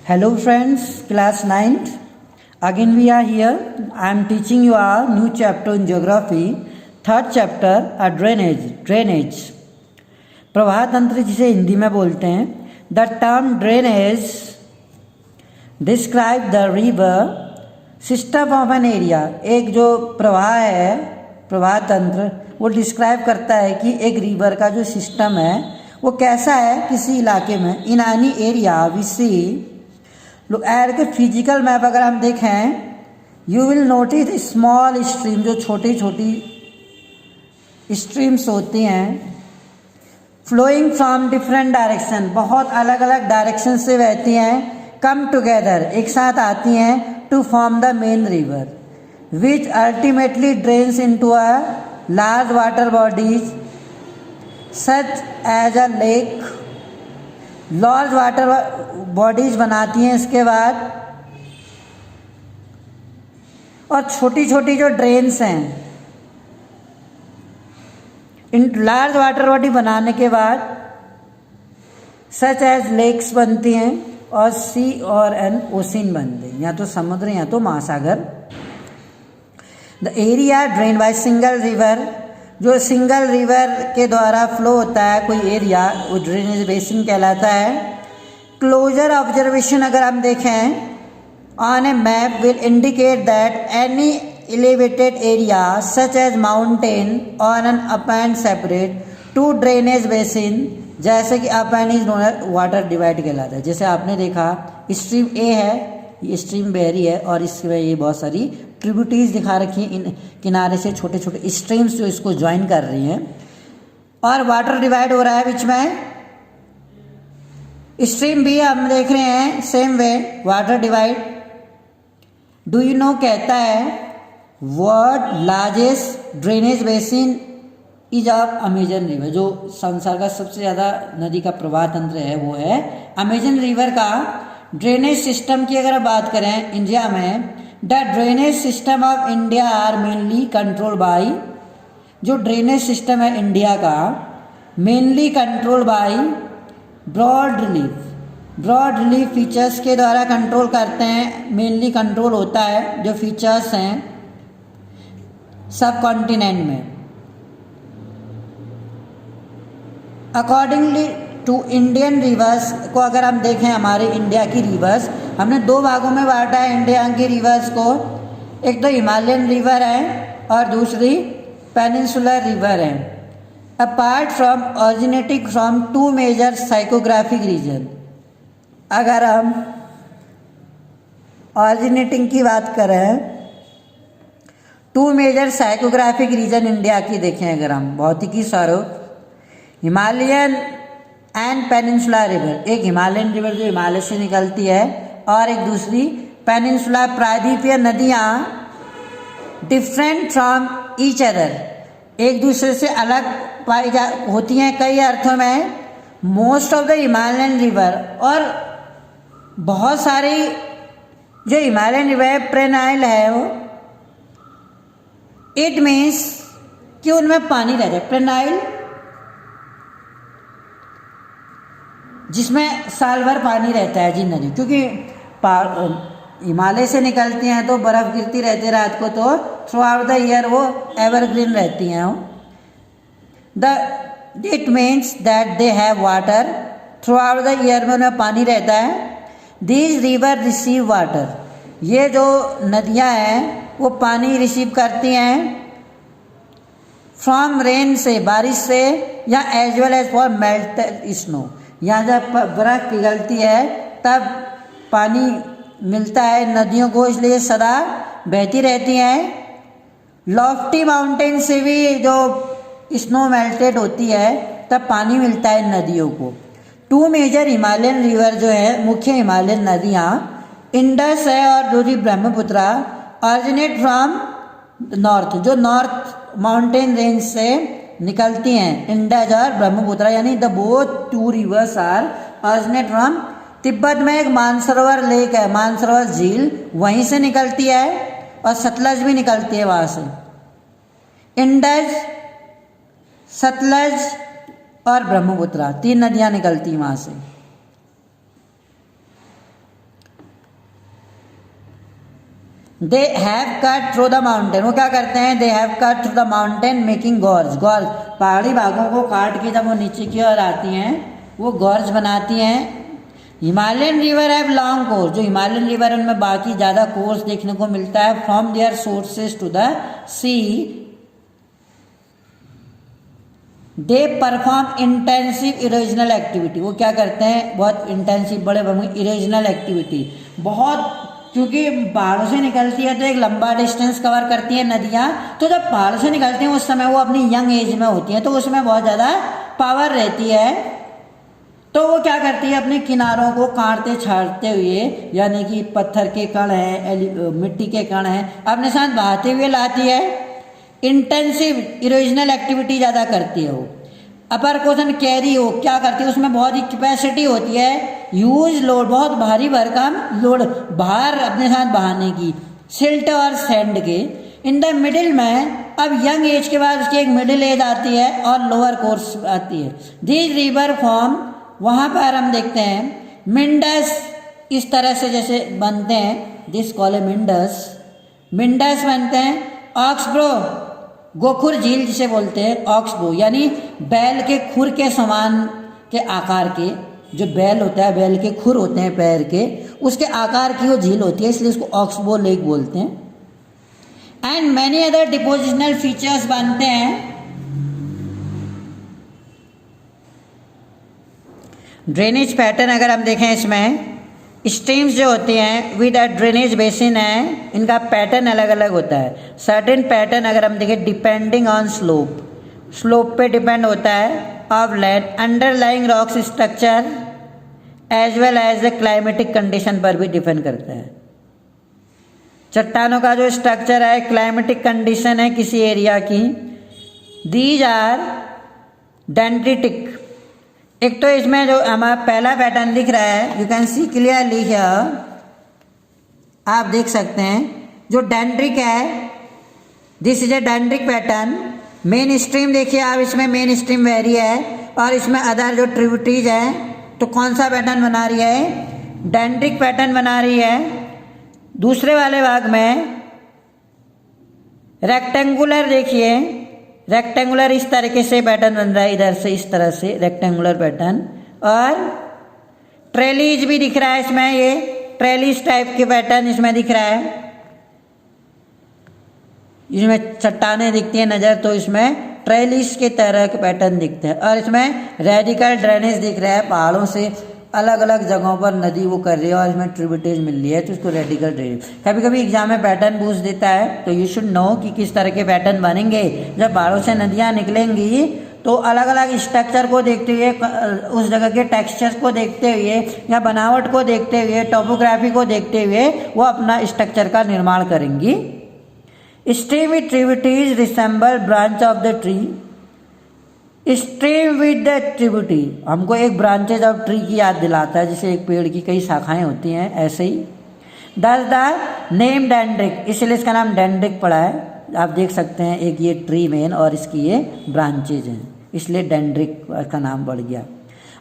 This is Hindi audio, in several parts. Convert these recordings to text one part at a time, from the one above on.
Hello friends, class 9th. Again we are here. I am teaching you a new chapter in geography. Third chapter, a drainage. प्रवाह तंत्र जिसे हिंदी में बोलते हैं. The term drainage describe the river system of an area. एक जो प्रवाह है, प्रवाह तंत्र, वो डिस्क्राइब करता है कि एक रिवर का जो सिस्टम है वो कैसा है किसी इलाके में. इन एनी एरिया वी सी लोग एयर के फिजिकल मैप अगर हम देखें, you will notice small stream, जो छोटी छोटी स्ट्रीम्स होती हैं, फ्लोइंग फ्रॉम डिफरेंट डायरेक्शन, बहुत अलग अलग डायरेक्शन से बहती हैं, कम टुगेदर, एक साथ आती हैं, to form the main river which ultimately drains into a large water bodies such as a lake. Large water bodies बनाती हैं इसके बाद, और छोटी छोटी जो ड्रेन्स हैं, इन लार्ज वाटर बॉडी बनाने के बाद सच एज लेक्स बनती हैं और सी और एन ओशियन बनते हैं, या तो समुद्र या तो महासागर. The area drain by single river, जो सिंगल रिवर के द्वारा फ्लो होता है कोई एरिया, वो ड्रेनेज बेसिन कहलाता है. क्लोजर ऑब्जर्वेशन अगर हम देखें on a map will indicate that any elevated area such as mountain on an upland separate two drainage basin, जैसे कि upland is known as water divide कहलाता है. जैसे आपने देखा स्ट्रीम ए है, ये स्ट्रीम बहरी है और इसमें ये बहुत सारी ट्रिब्यूटरीज दिखा रखी हैं, इन किनारे से छोटे छोटे स्ट्रीम्स जो इसको ज्वाइन कर रही हैं, और वाटर डिवाइड हो रहा है बीच में. स्ट्रीम भी हम देख रहे हैं same way water divide. Do you no कहता है world largest drainage basin is of Amazon river, जो संसार का सबसे ज़्यादा नदी का प्रवाह तंत्र है वो है अमेजन रिवर का. ड्रेनेज सिस्टम की अगर बात करें इंडिया में, the drainage system of India are mainly control by, जो ड्रेनेज सिस्टम है इंडिया का mainly control by broad relief features के द्वारा कंट्रोल करते हैं. मेनली कंट्रोल होता है जो फीचर्स हैं सब कॉन्टिनेंट में. अकॉर्डिंगली टू इंडियन रिवर्स को अगर हम देखें, हमारे इंडिया की रिवर्स हमने दो भागों में बांटा है इंडिया की रिवर्स को. एक तो हिमालयन रिवर है और दूसरी पेनिनसुलर रिवर है. Apart from originating from two major physiographic region, अगर हम ऑरिजिनेटिंग की बात करें, two major physiographic region India की देखें अगर हम भौतिकी स्वरूप, हिमालयन एंड पेनिनसुलर रिवर, एक हिमालयन रिवर जो हिमालय से निकलती है और एक दूसरी पेनिनसुलर प्रायद्वीपीय नदियाँ, डिफरेंट फ्रॉम ईच अदर, एक दूसरे से अलग पाई होती हैं कई अर्थों में. Most of the Himalayan river, और बहुत सारी जो हिमालयन रिवर पेरेनाइल है वो, इट मीन्स कि उनमें पानी रहता है. पेरेनाइल जिसमें साल भर पानी रहता है जिन नदी, क्योंकि हिमालय से निकलती हैं तो बर्फ़ गिरती रहती है रात को, तो थ्रू आउट द ईयर वो एवरग्रीन रहती हैं. It means that they have water through out the year, में उन्हें पानी रहता है. दीज रिवर रिसीव वाटर, ये जो नदियाँ हैं वो पानी रिसीव करती हैं फ्रॉम रेन से, बारिश से, या as well as for melted snow, यहाँ जब बर्फ़ पिघलती है तब पानी मिलता है नदियों को, इसलिए सदा बहती रहती हैं. लॉफ्टी माउंटेन से भी जो स्नो मेल्टेड होती है तब पानी मिलता है नदियों को. टू मेजर हिमालयन रिवर जो है, मुख्य हिमालयन नदियाँ, इंडस है और दूसरी ब्रह्मपुत्रा, ऑरिजिनेट फ्रॉम नॉर्थ, जो नॉर्थ माउंटेन रेंज से निकलती हैं, इंडस और ब्रह्मपुत्रा, यानी the both two rivers are originate from. Tibet में एक मानसरोवर लेक है, मानसरोवर झील, वहीं से निकलती है, और सतलज भी निकलती है वहाँ से. इंडस, सतलज और ब्रह्मपुत्रा, तीन नदियाँ निकलती हैं वहाँ से. They have cut through the mountain, वो क्या करते हैं, they have cut through the mountain making gorge, gorge पहाड़ी भागों को काट के जब वो नीचे की ओर आती हैं वो गॉर्ज बनाती हैं। Himalayan river have long course, जो हिमालयन रिवर है उनमें बाकी ज़्यादा कोर्स देखने को मिलता है। From their sources to the sea they perform intensive erosional activity, वो क्या करते हैं, बहुत इंटेंसिव बड़े इरोजनल एक्टिविटी, बहुत, क्योंकि पहाड़ों से निकलती है तो एक लंबा डिस्टेंस कवर करती है नदियाँ, तो जब पहाड़ों से निकलती हैं उस समय वो अपनी यंग एज में होती हैं तो उसमें बहुत ज़्यादा पावर रहती है, तो वो क्या करती है, अपने किनारों को काटते छाटते हुए, यानी कि पत्थर के कण हैं, मिट्टी के कण हैं, अपने साथ बहाते हुए लाती है। इंटेंसिव इरोजनल एक्टिविटी ज़्यादा करती है वो। अपर क्वेश्चन कैरी हो, क्या करती है, उसमें बहुत ही कैपेसिटी होती है, ह्यूज लोड, बहुत भारी भरकम लोड, भार अपने साथ बहाने की, सिल्ट और सैंड के। इन द मिडिल में, अब यंग एज के बाद उसकी एक मिडिल एज आती है और लोअर कोर्स आती है। दिस रिवर फॉर्म, वहाँ पर हम देखते हैं मिंडस, इस तरह से जैसे बनते हैं, दिस कॉल मिंडस, मिंडस बनते हैं। ऑक्सब्रो, गोखुर झील जिसे बोलते हैं, ऑक्सबो यानी बैल के खुर के समान के आकार के, जो बैल होता है, बैल के खुर होते हैं पैर के, उसके आकार की वो झील होती है, इसलिए इसको ऑक्सबो लेक बोलते हैं। And many other depositional features बनते हैं। ड्रेनेज पैटर्न अगर हम देखें, इसमें स्ट्रीम्स जो होती हैं विद अ ड्रेनेज बेसिन है, इनका पैटर्न अलग अलग होता है। सर्टेन पैटर्न अगर हम देखें डिपेंडिंग ऑन स्लोप, स्लोप पे डिपेंड होता है, of land, underlying rocks structure as well as the climatic condition पर भी डिपेंड करता है। चट्टानों का जो स्ट्रक्चर है, क्लाइमेटिक कंडीशन है किसी एरिया की। दीज आर डेंड्रिटिक, एक तो इसमें जो हमारा पहला पैटर्न दिख रहा है, you can see clearly here, आप देख सकते हैं जो डेंड्रिक है, this is a dendritic pattern. Main stream देखिए आप, इसमें मेन स्ट्रीम वेरी है और इसमें अदर जो ट्रिब्यूटरीज है, तो कौन सा पैटर्न बना रही है, डेंड्रिक पैटर्न बना रही है। दूसरे वाले भाग में रेक्टेंगुलर, देखिए रेक्टेंगुलर इस तरीके से पैटर्न बन रहा है, इधर से इस तरह से रेक्टेंगुलर पैटर्न, और ट्रेलीज भी दिख रहा है इसमें, ये ट्रेलीज टाइप के पैटर्न इसमें दिख रहा है। इसमें चट्टानें दिखती हैं नज़र तो इसमें ट्रेलीज के तरह के पैटर्न दिखते हैं, और इसमें रेडिकल ड्रेनेज दिख रहा है, पहाड़ों से अलग अलग जगहों पर नदी वो कर रही है और इसमें ट्रिब्यूटरीज मिल रही है, तो इसको रेडिकल ड्रेनेज। कभी कभी एग्जाम में पैटर्न पूछ देता है, तो यू शुड नो कि किस तरह के पैटर्न बनेंगे। जब पहाड़ों से नदियाँ निकलेंगी तो अलग अलग स्ट्रक्चर को देखते हुए, उस जगह के टेक्सचर्स को देखते हुए या बनावट को देखते हुए, टोपोग्राफी को देखते हुए वो अपना स्ट्रक्चर का निर्माण करेंगी। Stream with tributaries resemble branch of the tree, stream with the tributary हमको एक ब्रांचेज ऑफ ट्री की याद दिलाता है, जैसे एक पेड़ की कई शाखाएं होती हैं, ऐसे ही। दस द नेम डेंड्रिक, इसलिए इसका नाम डेंड्रिक पड़ा है, आप देख सकते हैं, एक ये ट्री मेन और इसकी ये ब्रांचेज हैं, इसलिए डेंड्रिक का नाम बढ़ गया।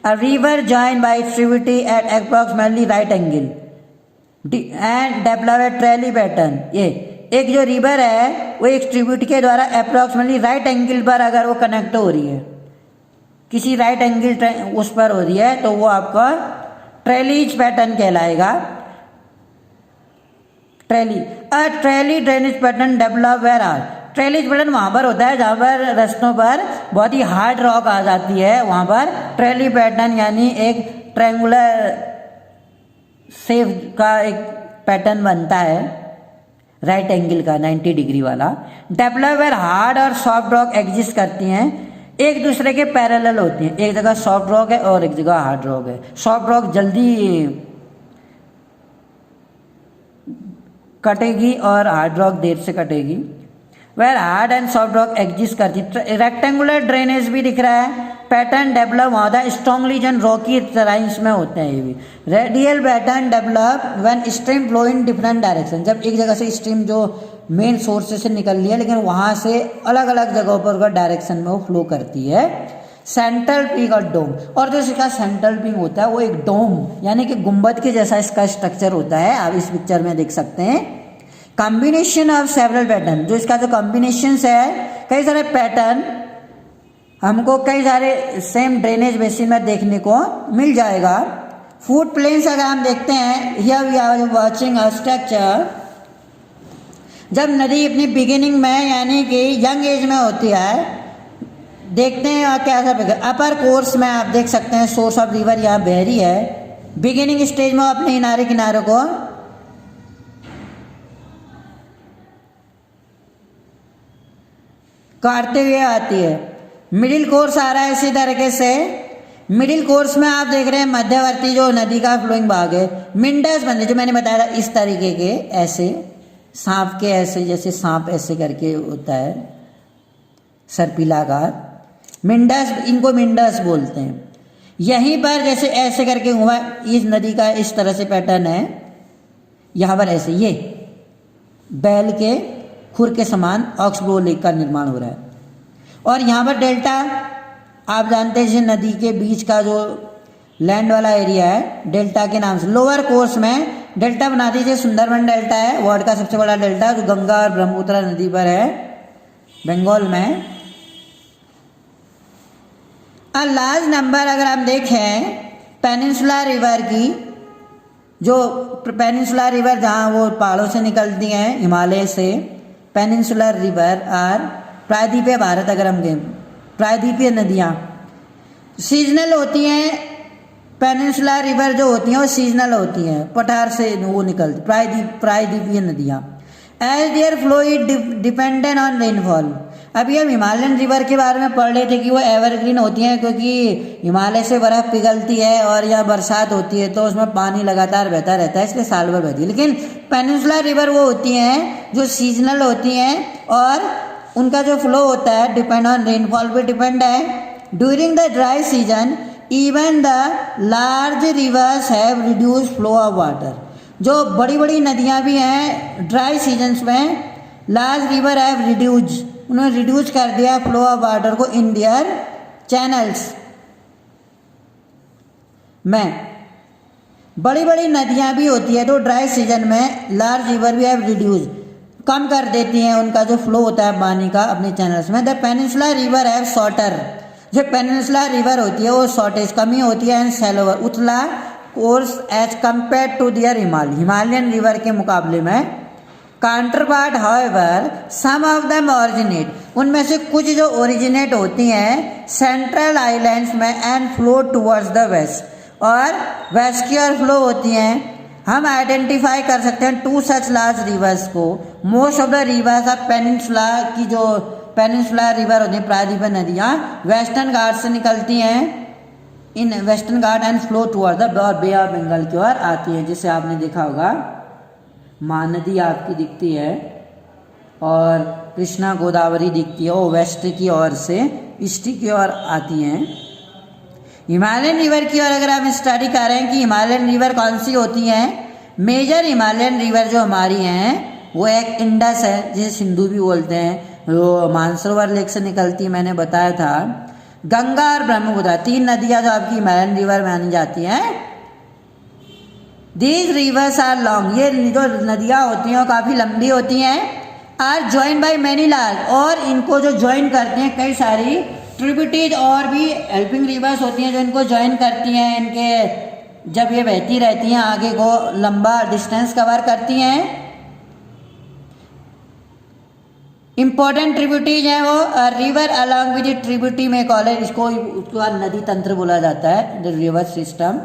A river join by tributary at approximately right angle and develop a trellis pattern, ये एक जो रिवर है वो एक ट्रिब्यूटरी के द्वारा अप्रॉक्सिमेटली राइट एंगल पर अगर वो कनेक्ट हो रही है, किसी राइट एंगल उस पर हो रही है, तो वो आपका ट्रेलीज पैटर्न कहलाएगा। Trellis drainage pattern develop where are, trellis pattern वहाँ पर होता है जहाँ पर रास्तों पर बहुत ही हार्ड रॉक आ जाती है, वहाँ पर ट्रेली पैटर्न यानी एक ट्रायंगुलर शेप का एक पैटर्न बनता है, राइट एंगल का 90 डिग्री वाला। डेवलप वेयर हार्ड और सॉफ्ट रॉक एग्जिस्ट करती हैं, एक दूसरे के पैरेलल होती हैं, एक जगह सॉफ्ट रॉक है और एक जगह हार्ड रॉक है। सॉफ्ट रॉक जल्दी कटेगी और हार्ड रॉक देर से कटेगी। Where hard and soft rock exist करती है। रेक्टेंगुलर ड्रेनेज भी दिख रहा है, पैटर्न डेवलप होता है स्ट्रॉन्गली जन रॉकी टराइंस में होते हैं ये भी। Radial pattern develop when stream flow in different direction, जब एक जगह से स्ट्रीम जो मेन सोर्स से निकल रही है लेकिन वहाँ से अलग अलग जगहों पर डायरेक्शन में वो फ्लो करती है। सेंट्रल पीक और डोम, और जो इसका सेंट्रल पीक होता है वो एक डोम यानी कि गुंबद के जैसा इसका स्ट्रक्चर होता है, आप इस पिक्चर में देख सकते हैं। कॉम्बिनेशन ऑफ सेवरल पैटर्न, जो इसका जो कॉम्बिनेशन है, कई सारे पैटर्न हमको कई सारे सेम ड्रेनेज बेसिन में देखने को मिल जाएगा। फूड प्लेन्स अगर हम देखते हैं, here we are watching a structure. जब नदी अपनी बिगिनिंग में यानी कि यंग एज में होती है, देखते हैं क्या सा अपर कोर्स में आप देख सकते हैं सोर्स ऑफ रिवर यहाँ बह रही है। बिगिनिंग स्टेज में अपने किनारे को काटते हुए आती है। मिडिल कोर्स आ रहा है इसी तरीके से। मिडिल कोर्स में आप देख रहे हैं मध्यवर्ती जो नदी का फ्लोइंग भाग है, मिंडस बंदे जो मैंने बताया था इस तरीके के, ऐसे सांप के, ऐसे जैसे सांप ऐसे करके होता है सर्पिलाकार, मिंडस, इनको मिंडस बोलते हैं। यहीं पर जैसे ऐसे करके हुआ, इस नदी का इस तरह से पैटर्न है। यहाँ पर ऐसे ये बैल के खुर के समान ऑक्सब्रो लेक का निर्माण हो रहा है। और यहाँ पर डेल्टा आप जानते हैं, जैसे नदी के बीच का जो लैंड वाला एरिया है डेल्टा के नाम से। लोअर कोर्स में डेल्टा बना दीजिए, सुंदरबन डेल्टा है वर्ल्ड का सबसे बड़ा डेल्टा, जो गंगा और ब्रह्मपुत्र नदी पर है बंगाल में। लार्ज नंबर अगर हम देखें पेनिनसुला रिवर की, जो पेनिनसुला रिवर जहाँ वो पहाड़ों से निकलती हैं हिमालय से, पेनिनसुलर रिवर और प्रायद्वीपीय भारत अगर हम दें, प्रायद्वीपीय नदियाँ सीजनल होती हैं। पेनिनसुलर रिवर जो होती हैं वो सीजनल होती हैं, पठार से वो निकलती प्रायद्वीपीय नदियाँ। As their flow is dependent on rainfall. अभी हम हिमालयन रिवर के बारे में पढ़ रहे थे कि वो एवरग्रीन होती हैं, क्योंकि हिमालय से बर्फ़ पिघलती है और यहाँ बरसात होती है तो उसमें पानी लगातार बहता रहता है, इसलिए साल भर बहती है। लेकिन पेनिनसुलर रिवर वो होती हैं जो सीजनल होती हैं और उनका जो फ्लो होता है डिपेंड ऑन रेनफॉल पे डिपेंड है। During the dry season even the large reverse have reduce flow of water. जो बड़ी बड़ी नदियाँ भी हैं ड्राई सीजन्स में, लार्ज रिवर हैव रिड्यूज, उन्होंने रिड्यूस कर दिया फ्लो ऑफ वाटर को इन दियर चैनल्स में। बड़ी बड़ी नदियाँ भी होती है तो ड्राई सीजन में लार्ज रिवर भी हैव रिड्यूस, कम कर देती हैं उनका जो फ्लो होता है पानी का अपने चैनल्स में। The peninsula river have shorter, जो पेनिनसुला रिवर होती है वो शॉर्टेज कमी होती है, एंड सैलोवर उथला course as compare to their Himalayan river के मुकाबले में। Counterpart however some of them originate, उनमें से कुछ जो ओरिजिनेट होती हैं सेंट्रल आइलैंड्स में and flow towards the west, और वेस्ट की ओर फ्लो होती हैं। हम आइडेंटिफाई कर सकते हैं टू सच लार्ज रिवर्स को। Most of the reverse of peninsula की जो पेनिनसुला रिवर होती है प्रायद्वीपीय नदियाँ वेस्टर्न घाट से निकलती हैं, in western Ghat and flow toward the bay of Bengal की ओर आती है। जिसे आपने देखा होगा महानदी आपकी दिखती है और कृष्णा गोदावरी दिखती है, वो वेस्ट की ओर से ईस्ट की ओर आती हैं। हिमालयन रिवर की ओर अगर हम स्टडी कर रहे हैं कि हिमालयन रिवर कौन सी होती हैं, मेजर हिमालयन रिवर जो हमारी हैं वो एक इंडस है, जिसे सिंधु भी बोलते हैं, वो मानसरोवर लेक से निकलती है, मैंने बताया था। गंगा और ब्रह्मपुत्र, तीन नदियाँ जो आपकी हिमालयन रिवर मानी जाती हैं। दीज रिवर्स आर लॉन्ग, ये जो नदियाँ होती हैं वो काफ़ी लंबी होती हैं। Are join by many large, और इनको जो ज्वाइन करती हैं कई सारी ट्रिब्यूटरीज और भी हेल्पिंग रिवर्स होती हैं जो इनको ज्वाइन करती हैं। इनके जब ये बहती रहती हैं आगे को लंबा डिस्टेंस कवर करती हैं। इंपॉर्टेंट ट्रिब्यूटरीज हैं वो रिवर अलॉन्ग विद ट्रिब्यूटरी में कॉलेज, इसको उसके बाद नदी तंत्र बोला जाता है, the river system.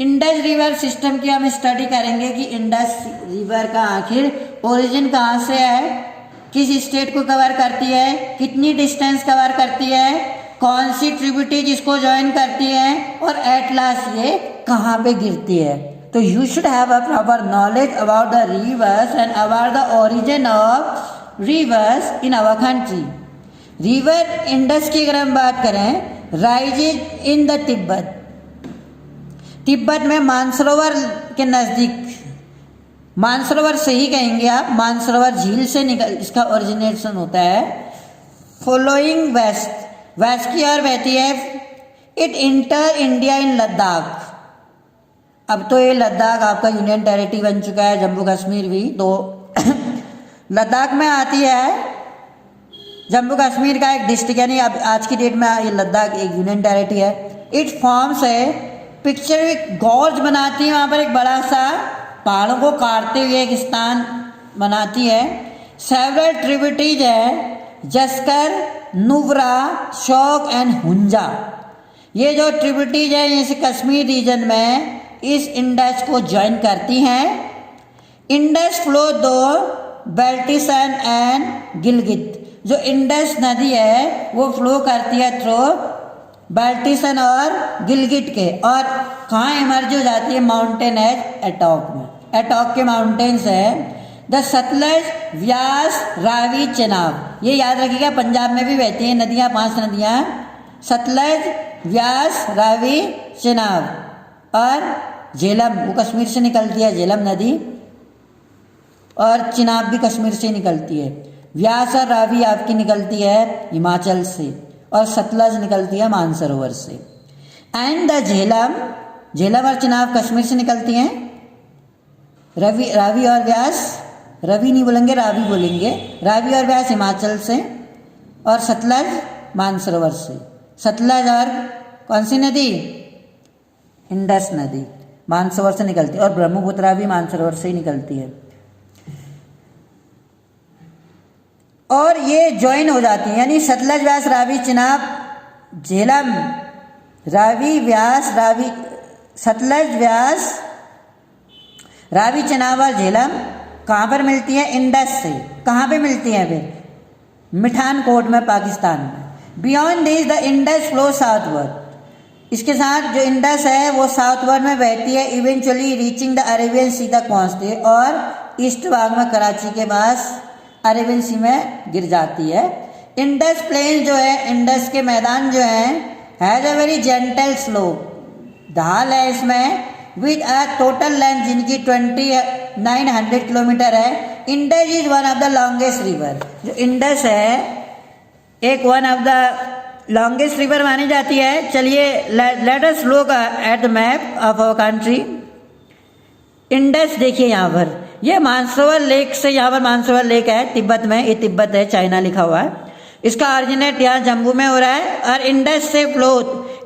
Indus river system की हम स्टडी करेंगे कि इंडस रिवर का आखिर ओरिजिन कहाँ से है, किस स्टेट को कवर करती है, कितनी डिस्टेंस कवर करती है, कौन सी ट्रिब्यूटरीज इसको ज्वाइन करती है, और एट लास्ट ये कहाँ पे गिरती है। तो you should have a proper knowledge about the rivers and about the origin of rivers in our country. River Indus की अगर हम बात करें, rises in the Tibet, Tibet में मानसरोवर के नज़दीक, मानसरोवर से ही कहेंगे आप, मानसरोवर झील से निकल इसका ओरिजिनेशन होता है। फॉलोइंग वेस्ट, वेस्ट की ओर बहती है। It inter India in Ladakh, अब तो ये लद्दाख आपका यूनियन टेरिटरी बन चुका है, जम्मू कश्मीर भी। तो लद्दाख में आती है, जम्मू कश्मीर का एक डिस्ट्रिक्ट, यानी अब आज की डेट में ये लद्दाख एक यूनियन टेरिटरी है। इट फॉर्म्स है पिक्चर, एक गॉर्ज बनाती है, वहाँ पर एक बड़ा सा पहाड़ों को काटते हुए एक स्थान बनाती है। सेवरल ट्रिब्यूटरीज है, जस्कर, नुब्रा, शौक एंड हुंजा। ये जो ट्रिब्यूटरीज है इस कश्मीर रीजन में इस इंडस को ज्वाइन करती हैं। इंडस फ्लो दो बेल्टिसन एंड गिलगित। जो इंडस नदी है वो फ्लो करती है थ्रू बाल्टिसन और गिलगिट के, और कहाँ इमर्ज हो जाती है, माउंटेन एज एटॉक में। एटॉक के माउंटेन्स है। द सतलज, व्यास, रावी, चेनाब। ये याद रखिएगा, पंजाब में भी बहती हैं नदियाँ, 5 नदियाँ, सतलज, व्यास, रावी, चेनाब और झेलम, वो कश्मीर से निकलती है झेलम नदी, और चिनाब भी कश्मीर से निकलती है। व्यास और रावी आपकी निकलती है हिमाचल से, और सतलज निकलती है मानसरोवर से। एंड द झेलम, झेलम और चिनाब कश्मीर से निकलती हैं। रावी और व्यास, रवि नहीं बोलेंगे रावी बोलेंगे, रावी और व्यास हिमाचल से, और सतलज मानसरोवर से। सतलज और कौन सी नदी, इंडस नदी मानसरोवर से निकलती है, और ब्रह्मपुत्रा भी मानसरोवर से ही निकलती है। और ये ज्वाइन हो जाती है, यानी सतलज, व्यास, रावी, चिनाब, झेलम, रावी, व्यास, रावी, सतलज, व्यास, रावी, चिनाब और झेलम कहाँ पर मिलती है, इंडस से। कहाँ पे मिलती है फिर, मिठानकोट में, पाकिस्तान में। Beyond this the Indus flow southward. इसके साथ जो इंडस है वो साउथवर्ड में बहती है, इवेंचुअली रीचिंग द अरेबियन सी तक पहुँचती है, और ईस्ट भाग में कराची के पास अरेबियन सी में गिर जाती है। इंडस प्लेन जो है, इंडस के मैदान जो है, has a very gentle slope, ढाल है इसमें, विद अ टोटल लेंथ जिनकी 2900 किलोमीटर है। Indus is one of the longest river. जो इंडस है एक one of the longest river मानी जाती है। चलिए let us look at the map of our country. Indus देखिए यहाँ पर, ये मानसरोवर लेक से, यहाँ पर मानसरोवर लेक है तिब्बत में, ये तिब्बत है, चाइना लिखा हुआ है। इसका ऑरिजिनेट यहाँ जम्मू में हो रहा है, और इंडस से फ्लो,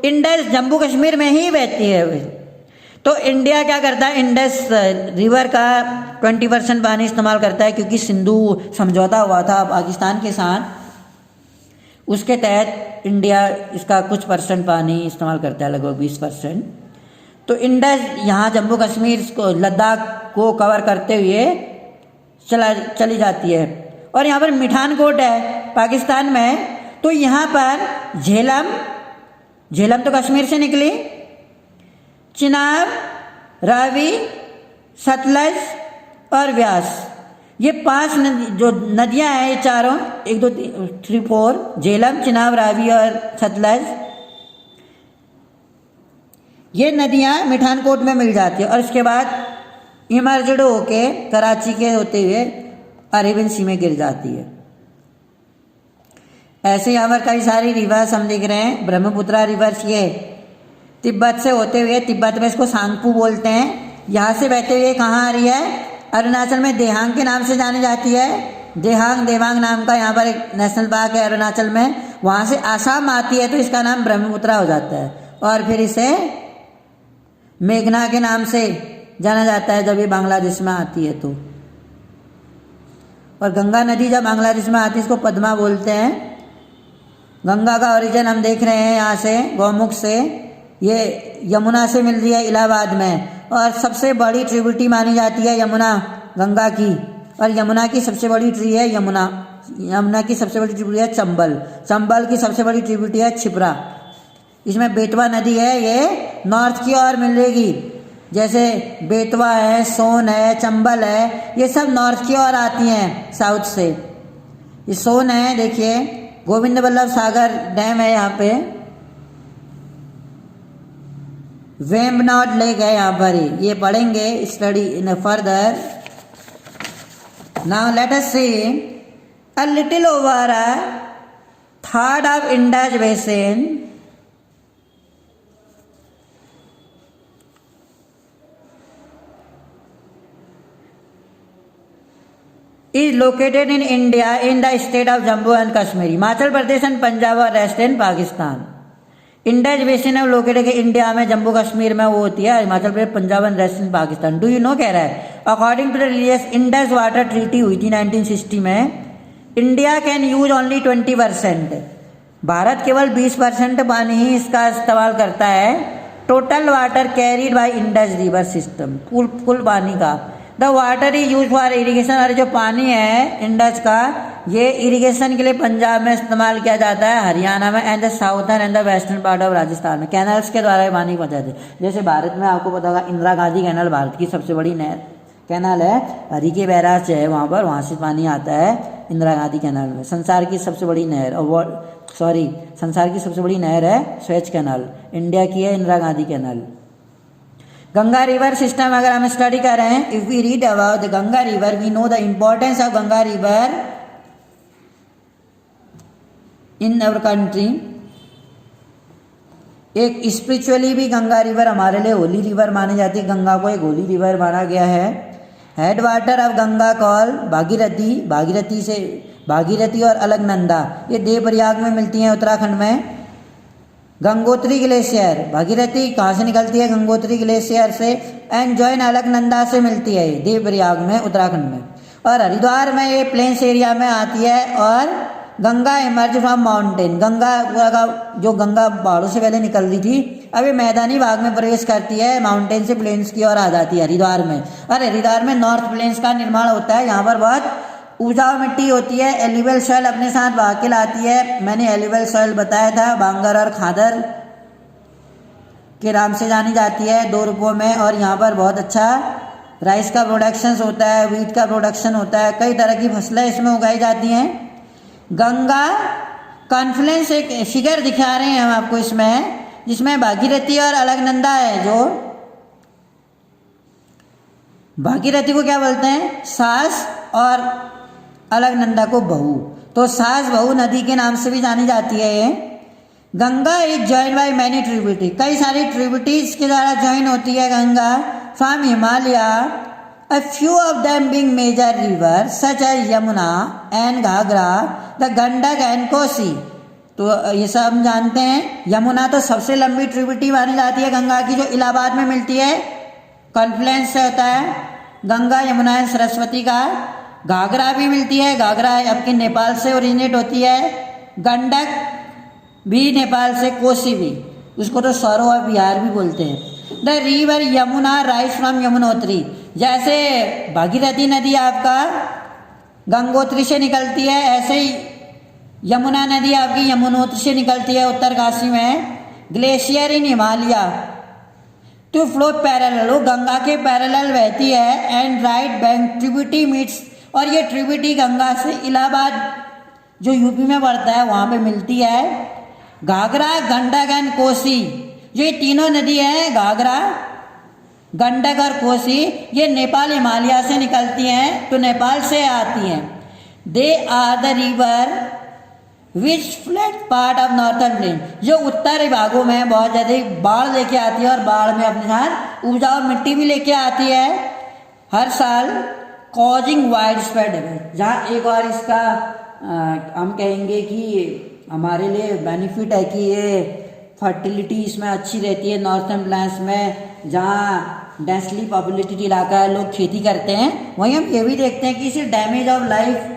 इंडस जम्मू कश्मीर में ही बहती है। तो इंडिया क्या करता है, इंडस रिवर का 20% पानी इस्तेमाल करता है, क्योंकि सिंधु समझौता हुआ था पाकिस्तान के साथ, उसके तहत इंडिया इसका कुछ परसेंट पानी इस्तेमाल करता है, लगभग 20%। तो इंडस यहाँ जम्मू कश्मीर को, लद्दाख को कवर करते हुए चली जाती है। और यहाँ पर मिठानकोट है पाकिस्तान में, तो यहाँ पर झेलम, झेलम तो कश्मीर से निकली, चिनाब, रावी, सतलज और व्यास, ये 5 जो नदियाँ हैं, ये चारों, 1 2 3 4, झेलम, चिनाब, रावी और सतलज, ये नदियाँ मिठानकोट में मिल जाती है, और इसके बाद इमर्जड होके कराची के होते हुए अरेबियन सी में गिर जाती है। ऐसे यहाँ पर कई सारी रिवर्स हम देख रहे हैं। ब्रह्मपुत्रा रिवर्स ये तिब्बत से होते हुए, तिब्बत में इसको सांगपू बोलते हैं, यहाँ से बहते हुए कहाँ आ रही है, अरुणाचल में देहांग के नाम से जानी जाती है। देहांग, देवांग नाम का यहाँ पर एक नेशनल पार्क है अरुणाचल में, वहाँ से आसाम आती है, तो इसका नाम ब्रह्मपुत्रा हो जाता है, और फिर इसे मेघना के नाम से जाना जाता है जब ये बांग्लादेश में आती है तो। और गंगा नदी जब बांग्लादेश में आती है इसको पद्मा बोलते हैं। गंगा का ओरिजिन हम देख रहे हैं यहाँ से, गौमुख से, ये यमुना से मिल रही है इलाहाबाद में, और सबसे बड़ी ट्रिब्यूटरी मानी जाती है यमुना गंगा की, और यमुना की सबसे बड़ी ट्री है यमुना, यमुना की सबसे बड़ी ट्रिब्यूटरी है चंबल, चंबल की सबसे बड़ी ट्रिब्यूटरी है छिपरा। इसमें बेतवा नदी है, ये नॉर्थ की ओर मिलेगी, जैसे बेतवा है, सोन है, चंबल है, ये सब नॉर्थ की ओर आती हैं साउथ से। ये सोन है, देखिए गोविंद बल्लभ सागर डैम है यहाँ पे, वेम्बनाड लेक है यहाँ पर ही, ये पढ़ेंगे study in further. Now let us see a little over a third of Indus basin. Is located in India in the state of Jammu and Kashmir, Himachal Pradesh and Punjab और rest in Pakistan. Indus basin है लोकेटेड इंडिया में, जम्मू कश्मीर में वो होती है, Himachal Pradesh Punjab and rest in Pakistan. Do you know कह रहा है according to the religious Indus water treaty हुई थी 1960 में, India can use only 20%, Bharat केवल 20% पानी ही इसका इस्तेमाल करता है total water carried bye Indus river system, कुल पानी का। The water is use for irrigation, और जो पानी है इंडस का ये इरीगेशन के लिए पंजाब में इस्तेमाल किया जाता है, हरियाणा में and the southern and the western part of Rajasthan में। कैनल्स के द्वारा ये पानी पहुँचाते हैं। जैसे भारत में आपको पता होगा इंदिरा गांधी कैनल भारत की सबसे बड़ी नहर कैनल है, हरी के बैराज से है वहाँ पर, वहाँ से पानी आता है इंदिरा गांधी कैनल में। संसार की सबसे बड़ी नहर संसार की सबसे बड़ी नहर है स्वेज कैनल, इंडिया की है Indira Gandhi canal. Ganga river system अगर हम स्टडी कर रहे हैं, if we read about the Ganga river we know the importance of Ganga river in our country. एक स्पिरिचुअली भी गंगा रिवर हमारे लिए होली रिवर मानी जाती है, गंगा को एक होली रिवर माना गया है। Head water of Ganga call Bhagirathi, Bhagirathi और अलकनंदा ये देवप्रयाग में मिलती हैं उत्तराखंड में। गंगोत्री ग्लेशियर, भागीरथी कहाँ से निकलती है? गंगोत्री ग्लेशियर से, एंड जॉइन अलकनंदा से मिलती है देवप्रयाग में उत्तराखंड में। और हरिद्वार में ये प्लेन्स एरिया में आती है। और Ganga emerge from mountain, Ganga का जो गंगा पहाड़ों से पहले निकल रही थी अब ये मैदानी भाग में प्रवेश करती है, माउंटेन से प्लेन्स की ओर आ जाती है हरिद्वार में। और हरिद्वार में नॉर्थ प्लेन्स का निर्माण होता है, यहाँ पर बहुत उपजाऊ मिट्टी होती है, एलिवल सॉइल अपने साथ बहा के लाती है। मैंने एलिवल सॉइल बताया था, बांगर और खादर के नाम से जानी जाती है 2 रूपों में। और यहाँ पर बहुत अच्छा राइस का प्रोडक्शन होता है, व्हीट का प्रोडक्शन होता है, कई तरह की फसलें इसमें उगाई जाती हैं। गंगा कॉन्फ्लुएंस एक फिगर दिखा रहे हैं हम आपको इसमें, जिसमें भागीरथी और अलकनंदा है। जो भागीरथी को क्या बोलते हैं? सास, और अलकनंदा को बहू, तो सास बहू नदी के नाम से भी जानी जाती है ये। Ganga is join by many tributary, कई सारी ट्रिब्यूटरीज के द्वारा ज्वाइन होती है Ganga from Himalaya, a few of them being major rivers such as Yamuna and Ghaghara, the Gandak and Kosi. तो ये सब हम जानते हैं। यमुना तो सबसे लंबी ट्रिब्यूटरी मानी जाती है गंगा की, जो इलाहाबाद में मिलती है, कॉन्फ्लुएंस से होता है गंगा यमुना एंड सरस्वती का। घाघरा भी मिलती है, घाघरा आपके नेपाल से ओरिजिनेट होती है। गंडक भी नेपाल से, कोसी भी, उसको तो सरोवर बिहार भी बोलते हैं। The river Yamuna rise from Yamunotri, जैसे भागीरथी नदी आपका गंगोत्री से निकलती है, ऐसे ही यमुना नदी आपकी यमुनोत्री से निकलती है उत्तरकाशी में। Glacier in Himalaya to flow parallel, वो गंगा के पैरेलल बहती है। And right bank tributary meets, और ये ट्रिब्यूटरी गंगा से इलाहाबाद जो यूपी में पड़ता है वहाँ पे मिलती है। घाघरा, गंडक एंड कोसी, जो ये तीनों नदी हैं, घाघरा, गंडक और कोसी, ये नेपाल हिमालय से निकलती हैं, तो नेपाल से आती हैं। They are the river which flood part of northern plain, जो उत्तरी भागों में बहुत ज़्यादा बाढ़ लेके आती है, और बाढ़ में अपने साथ उपजाऊ मिट्टी भी लेके आती है हर साल। कॉजिंग वाइड स्प्रेड है, जहाँ एक और इसका हम कहेंगे कि हमारे लिए बेनिफिट है कि ये फर्टिलिटी इसमें अच्छी रहती है नॉर्थर्न प्लेन्स में, जहाँ डेंसली पॉपुलेटेड इलाका है, लोग खेती करते हैं। वहीं हम ये भी देखते हैं कि इसे डैमेज ऑफ लाइफ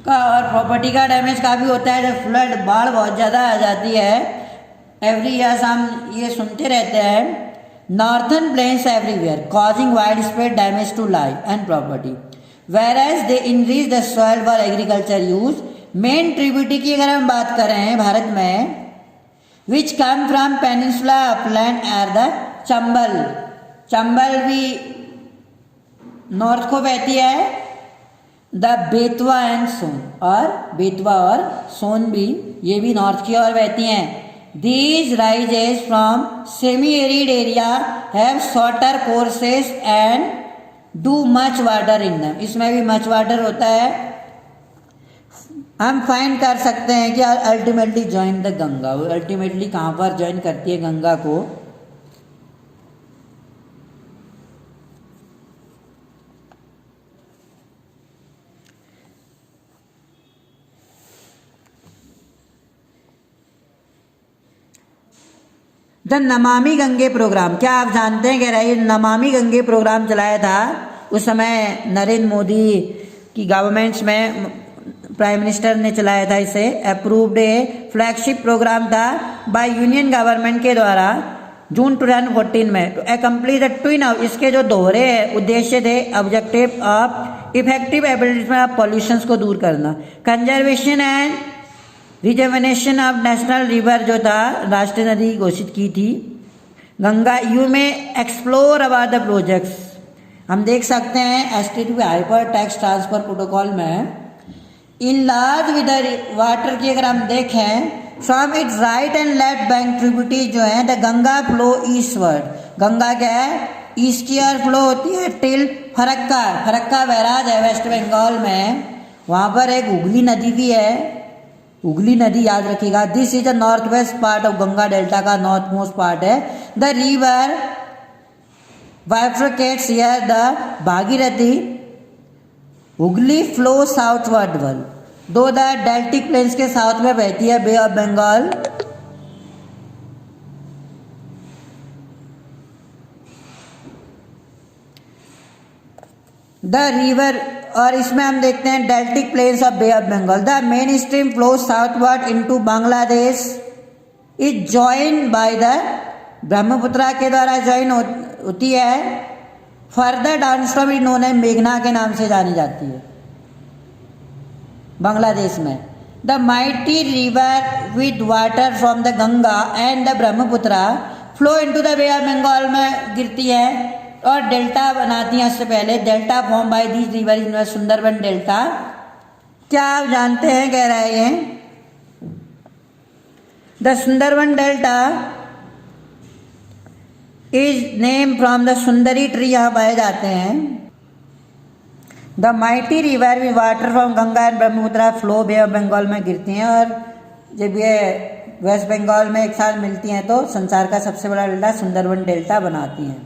का और प्रॉपर्टी का डैमेज का भी होता है, जब फ्लड बाढ़ बहुत ज़्यादा आ जाती है। एवरी ईयर हम ये सुनते रहते हैं, northern plains everywhere causing wide spread damage to life and property, where as they increase the soil for agriculture use. Main tributary की अगर हम बात करें भारत में, which come from peninsula upland are the Chambal, Chambal भी नॉर्थ को बहती है, द बेतवा एंड सोन, और बेतवा और सोन भी, ये भी नॉर्थ की ओर बहती हैं। These rises from semi arid area have shorter courses and do much water in दम, इसमें भी मच वाटर होता है। हम फाइंड कर सकते हैं कि अल्टीमेटली ज्वाइन द गंगा, वो अल्टीमेटली कहाँ पर ज्वाइन करती है गंगा को? द नमामि गंगे प्रोग्राम, क्या आप जानते हैं कह रहा है ये नमामि गंगे प्रोग्राम चलाया था उस समय नरेंद्र मोदी की गवर्नमेंट्स में, प्राइम मिनिस्टर ने चलाया था इसे। अप्रूव्ड ए फ्लैगशिप प्रोग्राम था बाय यूनियन गवर्नमेंट के द्वारा जून 2014 में। To accomplish the twin of, इसके जो दोहरे उद्देश्य थे, objective of effective ability of pollution को दूर करना, conservation and rejuvenation of national river जो था राष्ट्रीय नदी घोषित की थी Ganga. You may explore about the projects, हम देख सकते हैं HTTP hyper text transfer protocol में इन लार्ज विद वाटर की अगर हम देखें from its right and left bank tributary जो है the Ganga flow eastward, Ganga क्या है ईस्ट की ओर फ्लो होती है टिल फरक्का, फरक्का बैराज है वेस्ट बंगाल में, वहाँ पर एक हुगली नदी भी है, हुगली नदी याद रखिएगा। This is the north west part of Ganga delta का नॉर्थ मोस्ट पार्ट है। The river bifurcates here the Bhagirathi Hooghly flow southward one, दो द डेल्टिक प्लेन्स के साउथ में बहती है bay of Bengal. The river, और इसमें हम देखते हैं deltaic plains of bay of Bengal. The main stream flow southward into Bangladesh, is join by the Brahmaputra के द्वारा ज्वाइन होती है। फर्दर डाउनस्ट्रीम नोन है मेघना के नाम से जानी जाती है बांग्लादेश में। The mighty river with water from the Ganga and the Brahmaputra flow into the bay of Bengal में गिरती है और डेल्टा बनाती है। उससे पहले delta form by these river in Sundarban delta. क्या आप जानते हैं कह रहे हैं the Sundarban delta is name from the Sundari tree, यहाँ पाए जाते हैं। The mighty river with water from Ganga and Brahmaputra flow bay of Bengal में गिरती हैं और जब ये वेस्ट बंगाल में एक साथ मिलती हैं तो संसार का सबसे बड़ा डेल्टा सुंदरबन डेल्टा बनाती हैं।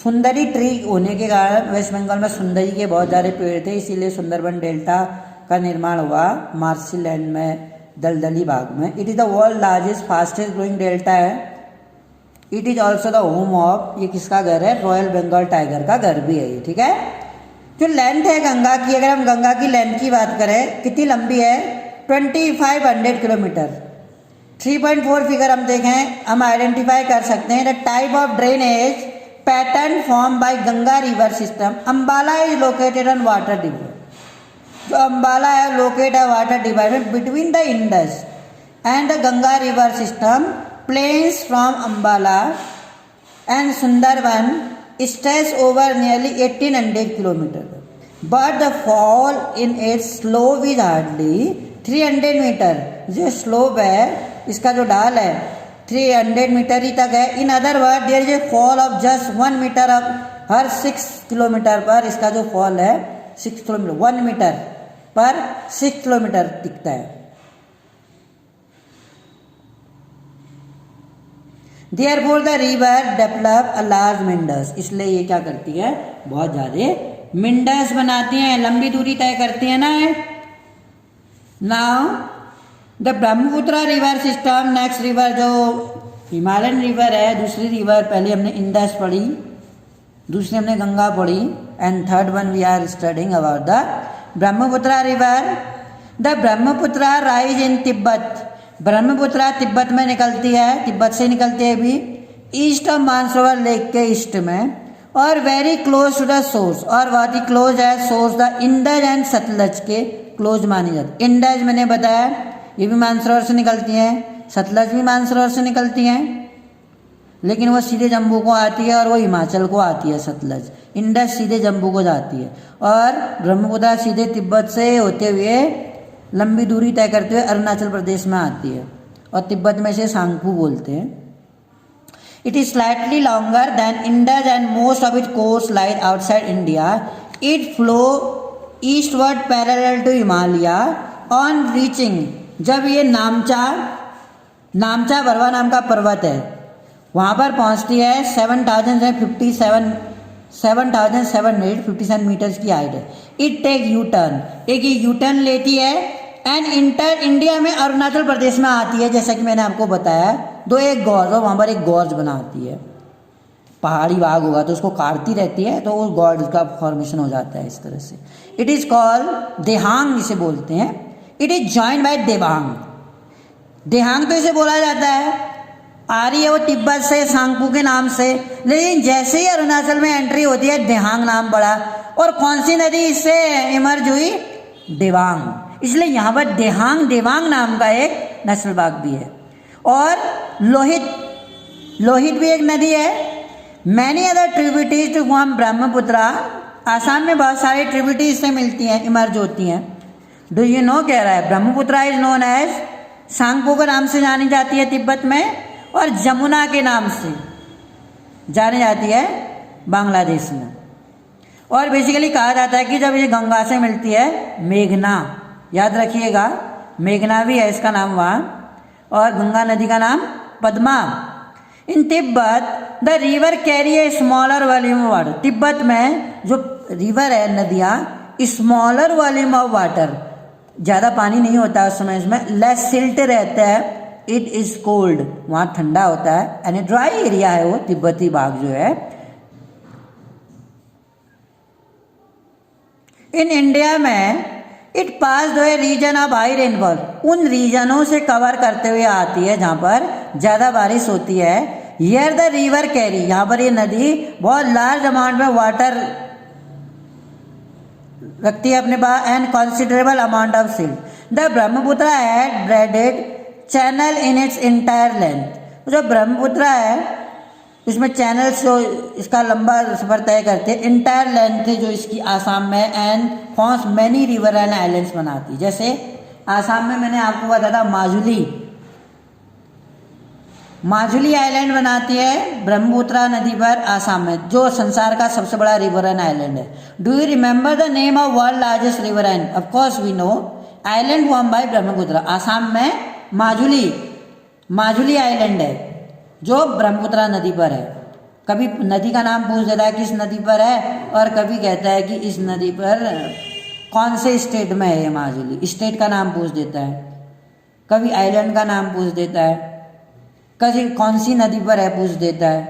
सुंदरी ट्री होने के कारण वेस्ट बंगाल में सुंदरी के बहुत सारे पेड़ थे, इसीलिए सुंदरबन डेल्टा का निर्माण हुआ मार्शी लैंड में, दलदली भाग में। It is the world largest fastest growing delta है। It is also the home of, ये किसका घर है रॉयल बंगाल टाइगर का घर भी है ये, ठीक है। जो लेंथ है गंगा की, अगर हम गंगा की लेंथ की बात करें कितनी लंबी है 2500 किलोमीटर। 3.4 फिगर हम देखें हम आइडेंटिफाई कर सकते हैं। The type of drainage pattern form by Ganga river system. Ambala is located on water divide, जो अम्बाला है लोकेट है water divide between the Indus and the Ganga river system. Plains from Ambala and Sundarban stretch over nearly 1800 km, but the fall in its slope is hardly 300 meter। जो स्लोप है इसका जो ढाल है 300 मीटर ही तक है। In other word there is a fall of just 1 metre of हर 6 किलोमीटर पर, इसका जो फॉल है 6 किलोमीटर 1 मीटर पर 6 किलोमीटर दिखता है। Therefore the river develop a large meanders, इसलिए ये क्या करती है बहुत ज़्यादा meanders बनाती हैं, लंबी दूरी तय करती है ना। Now the Brahmaputra river system, next river जो हिमालयन रिवर है, दूसरी रिवर पहले हमने इंडस पढ़ी, दूसरी हमने गंगा पढ़ी and third one we are studying about the Brahmaputra river. The Brahmaputra rise in Tibet, Brahmaputra Tibet में निकलती है, तिब्बत से निकलती है भी ईस्ट ऑफ मानसरोवर लेक के ईस्ट में और very close to the source, और बहुत ही क्लोज है source the Indus and Sutlej के क्लोज मानी जाती। इंडस मैंने बताया ये भी मानसरोवर से निकलती हैं, सतलज भी मानसरोवर से निकलती हैं, लेकिन वो सीधे जम्मू को आती है और वो हिमाचल को आती है सतलज। इंडस सीधे जम्मू को जाती है और ब्रह्मपुत्रा सीधे तिब्बत से होते हुए लंबी दूरी तय करते हुए अरुणाचल प्रदेश में आती है और तिब्बत में से सांगपू बोलते हैं। It is slightly longer than Indus and most of it course lies outside India. It flow eastward parallel to Himalaya on reaching, जब ये नामचा बरवा नाम का पर्वत है वहाँ पर पहुँचती है 7,757 मीटर्स की हाइट है। इट टेक यू टर्न, एक यू टर्न लेती है एंड इंटर इंडिया में अरुणाचल प्रदेश में आती है, जैसा कि मैंने आपको बताया तो एक गॉर्ज, और वहाँ पर एक गॉर्ज बनाती है। पहाड़ी बाघ होगा तो उसको काटती रहती है तो उस गॉर्ज का फॉर्मेशन हो जाता है इस तरह से। इट इज़ कॉल्ड देहांग, इसे बोलते हैं। It is joined by Devang. Dihang तो इसे बोला जाता है, आ रही है वो तिब्बत से सांगपू के नाम से, लेकिन जैसे ही अरुणाचल में एंट्री होती है देहांग नाम पड़ा। और कौन सी नदी इससे इमर्ज हुई? देवांग। इसलिए यहाँ पर देहांग देवांग नाम का एक नेशनल पार्क भी है। और लोहित, लोहित भी एक नदी है। Many other tributaries to form Brahmaputra. Assam में बहुत सारी ट्रिब्यूटरीज से मिलती हैं, इमर्ज होती हैं। डू यू नो कह रहा है Brahmaputra is known as, Sangpo के नाम से जानी जाती है तिब्बत में, और जमुना के नाम से जानी जाती है बांग्लादेश में। और बेसिकली कहा जाता है कि जब ये गंगा से मिलती है मेघना, याद रखिएगा मेघना भी है इसका नाम वहाँ, और गंगा नदी का नाम Padma. In Tibet the river carry a smaller volume of water. Tibet में जो रिवर है, नदियाँ, स्मॉलर वॉल्यूम ऑफ वाटर, ज़्यादा पानी नहीं होता उस समय, इसमें लेस सिल्ट रहता है। इट इज़ कोल्ड, वहाँ ठंडा होता है, एंड ड्राई एरिया है वो तिब्बती बाग जो है। इन इंडिया में इट पास दो ए रीजन ऑफ हाई रेनफॉल, उन रीजनों से कवर करते हुए आती है जहाँ पर ज़्यादा बारिश होती है। हियर द रिवर कैरी, यहाँ पर ये नदी बहुत लार्ज अमाउंट में वाटर रखती है अपने पास, and considerable amount of silt. The Brahmaputra had braided channel in its entire length. जो ब्रह्मपुत्रा है इसमें चैनल्स जो इसका लंबा सफर तय करते हैं, इंटायर लेंथ है जो इसकी आसाम में, and forms many river and islands बनाती। जैसे आसाम में मैंने आपको बताया था माजुली आइलैंड बनाती है ब्रह्मपुत्रा नदी पर आसाम में, जो संसार का सबसे बड़ा रिवर एंड आइलैंड है। Do you remember the name of world largest river and? Of course we know, island form by Brahmaputra. Assam में माजुली आइलैंड है जो ब्रह्मपुत्रा नदी पर है। कभी नदी का नाम पूछ देता है किस नदी पर है, और कभी कहता है कि इस नदी पर कौन से स्टेट में है ये माजुली, स्टेट का नाम पूछ देता है। कभी आइलैंड का नाम पूछ देता है, कभी कौन सी नदी पर है पूछ देता है।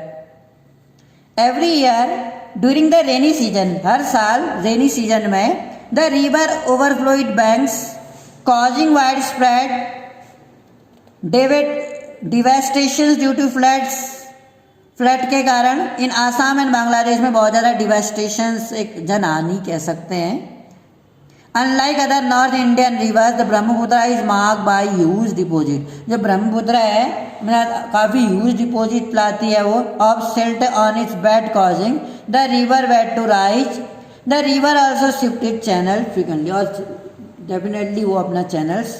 Every year during the rainy season, हर साल रेनी सीजन में, the river overflow it banks causing wide spread devastation due to floods. Flood के कारण इन आसाम एंड बांग्लादेश में बहुत ज़्यादा डिवेस्टेशन, एक जनहानि कह सकते हैं। Unlike other north Indian rivers, the Brahmaputra is marked by huge deposit. जो ब्रह्मपुत्रा है काफ़ी ह्यूज डिपॉजिट लाती है वो, of silt on its bed causing the river bed to rise. The river also shift it channel frequently, और डेफिनेटली वो अपना चैनल्स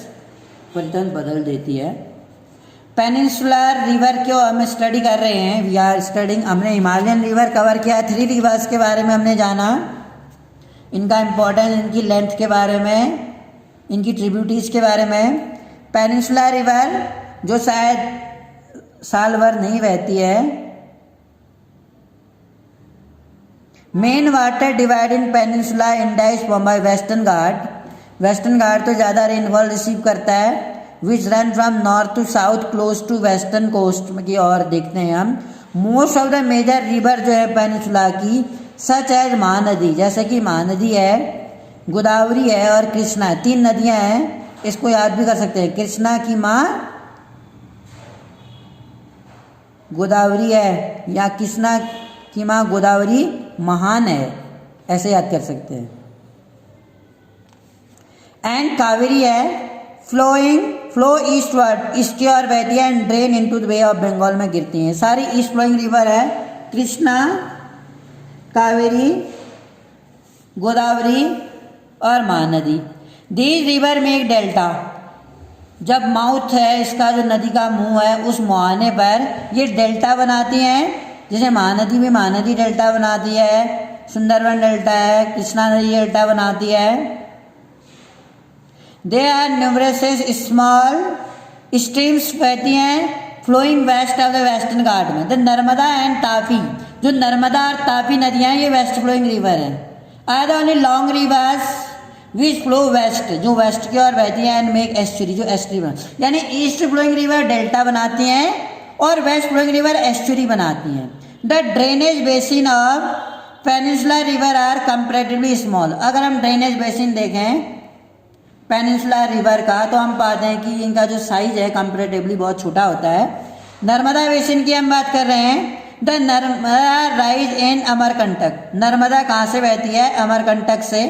परिवर्तन बदल देती है। पेनिनसुलर रिवर क्यों हम स्टडी कर रहे हैं? वी आर स्टडिंग, हमने हिमालयन रिवर कवर किया, 3 रिवर्स के बारे में हमने जाना, इनका इम्पोर्टेंस, इनकी लेंथ के बारे में, इनकी ट्रिब्यूटरीज के बारे में। पेनिनसुलर रिवर जो शायद साल भर नहीं बहती है। Main water divide in peninsula India is form by western ghat. Western ghat तो ज़्यादा रेनफॉल रिसीव करता है, which run from north to south close to western coast की और देखते हैं हम। Most of the major river जो है पेनिनसुला की, सच एज महानदी, जैसे कि महानदी है, गोदावरी है और कृष्णा है, 3 नदियां हैं, इसको याद भी कर सकते हैं। कृष्णा की माँ गोदावरी है, या कृष्णा की माँ गोदावरी महान है, ऐसे याद कर सकते हैं। एंड कावेरी है, फ्लो ईस्टवर्ड, ईस्ट की ओर बहती है, and drain into the bay of Bengal में गिरती हैं। सारी ईस्ट फ्लोइंग रिवर है, कृष्णा, कावेरी, गोदावरी और महानदी। दीज रिवर में एक डेल्टा, जब माउथ है इसका, जो नदी का मुंह है, उस मुहाने पर ये डेल्टा बनाती हैं। जैसे महानदी में महानदी डेल्टा बनाती है, सुंदरबन डेल्टा है, कृष्णा नदी डेल्टा बनाती है। They are numerous small streams बहती हैं flowing west of the western ghat में। द नर्मदा एंड तापी, जो नर्मदा और तापी नदियाँ हैं ये वेस्ट फ्लोइंग रिवर हैं। Are the only long rivers which flow west, जो वेस्ट की ओर बहती है, एंड मेक एस्चुरी, जो एस्चुरी बना, यानी ईस्ट फ्लोइंग रिवर डेल्टा बनाती हैं और वेस्ट फ्लोइंग रिवर एस्चुरी बनाती हैं। The drainage basin of peninsula river are comparatively small. अगर हम ड्रेनेज बेसिन देखें पेनिनसुला रिवर का तो हम पाते हैं कि इनका जो साइज है कंपैरेटिवली बहुत छोटा होता है। नर्मदा बेसिन की हम बात कर रहे हैं। The Narmada rise in Amarkantak. Narmada कहाँ से बहती है? अमरकंटक से।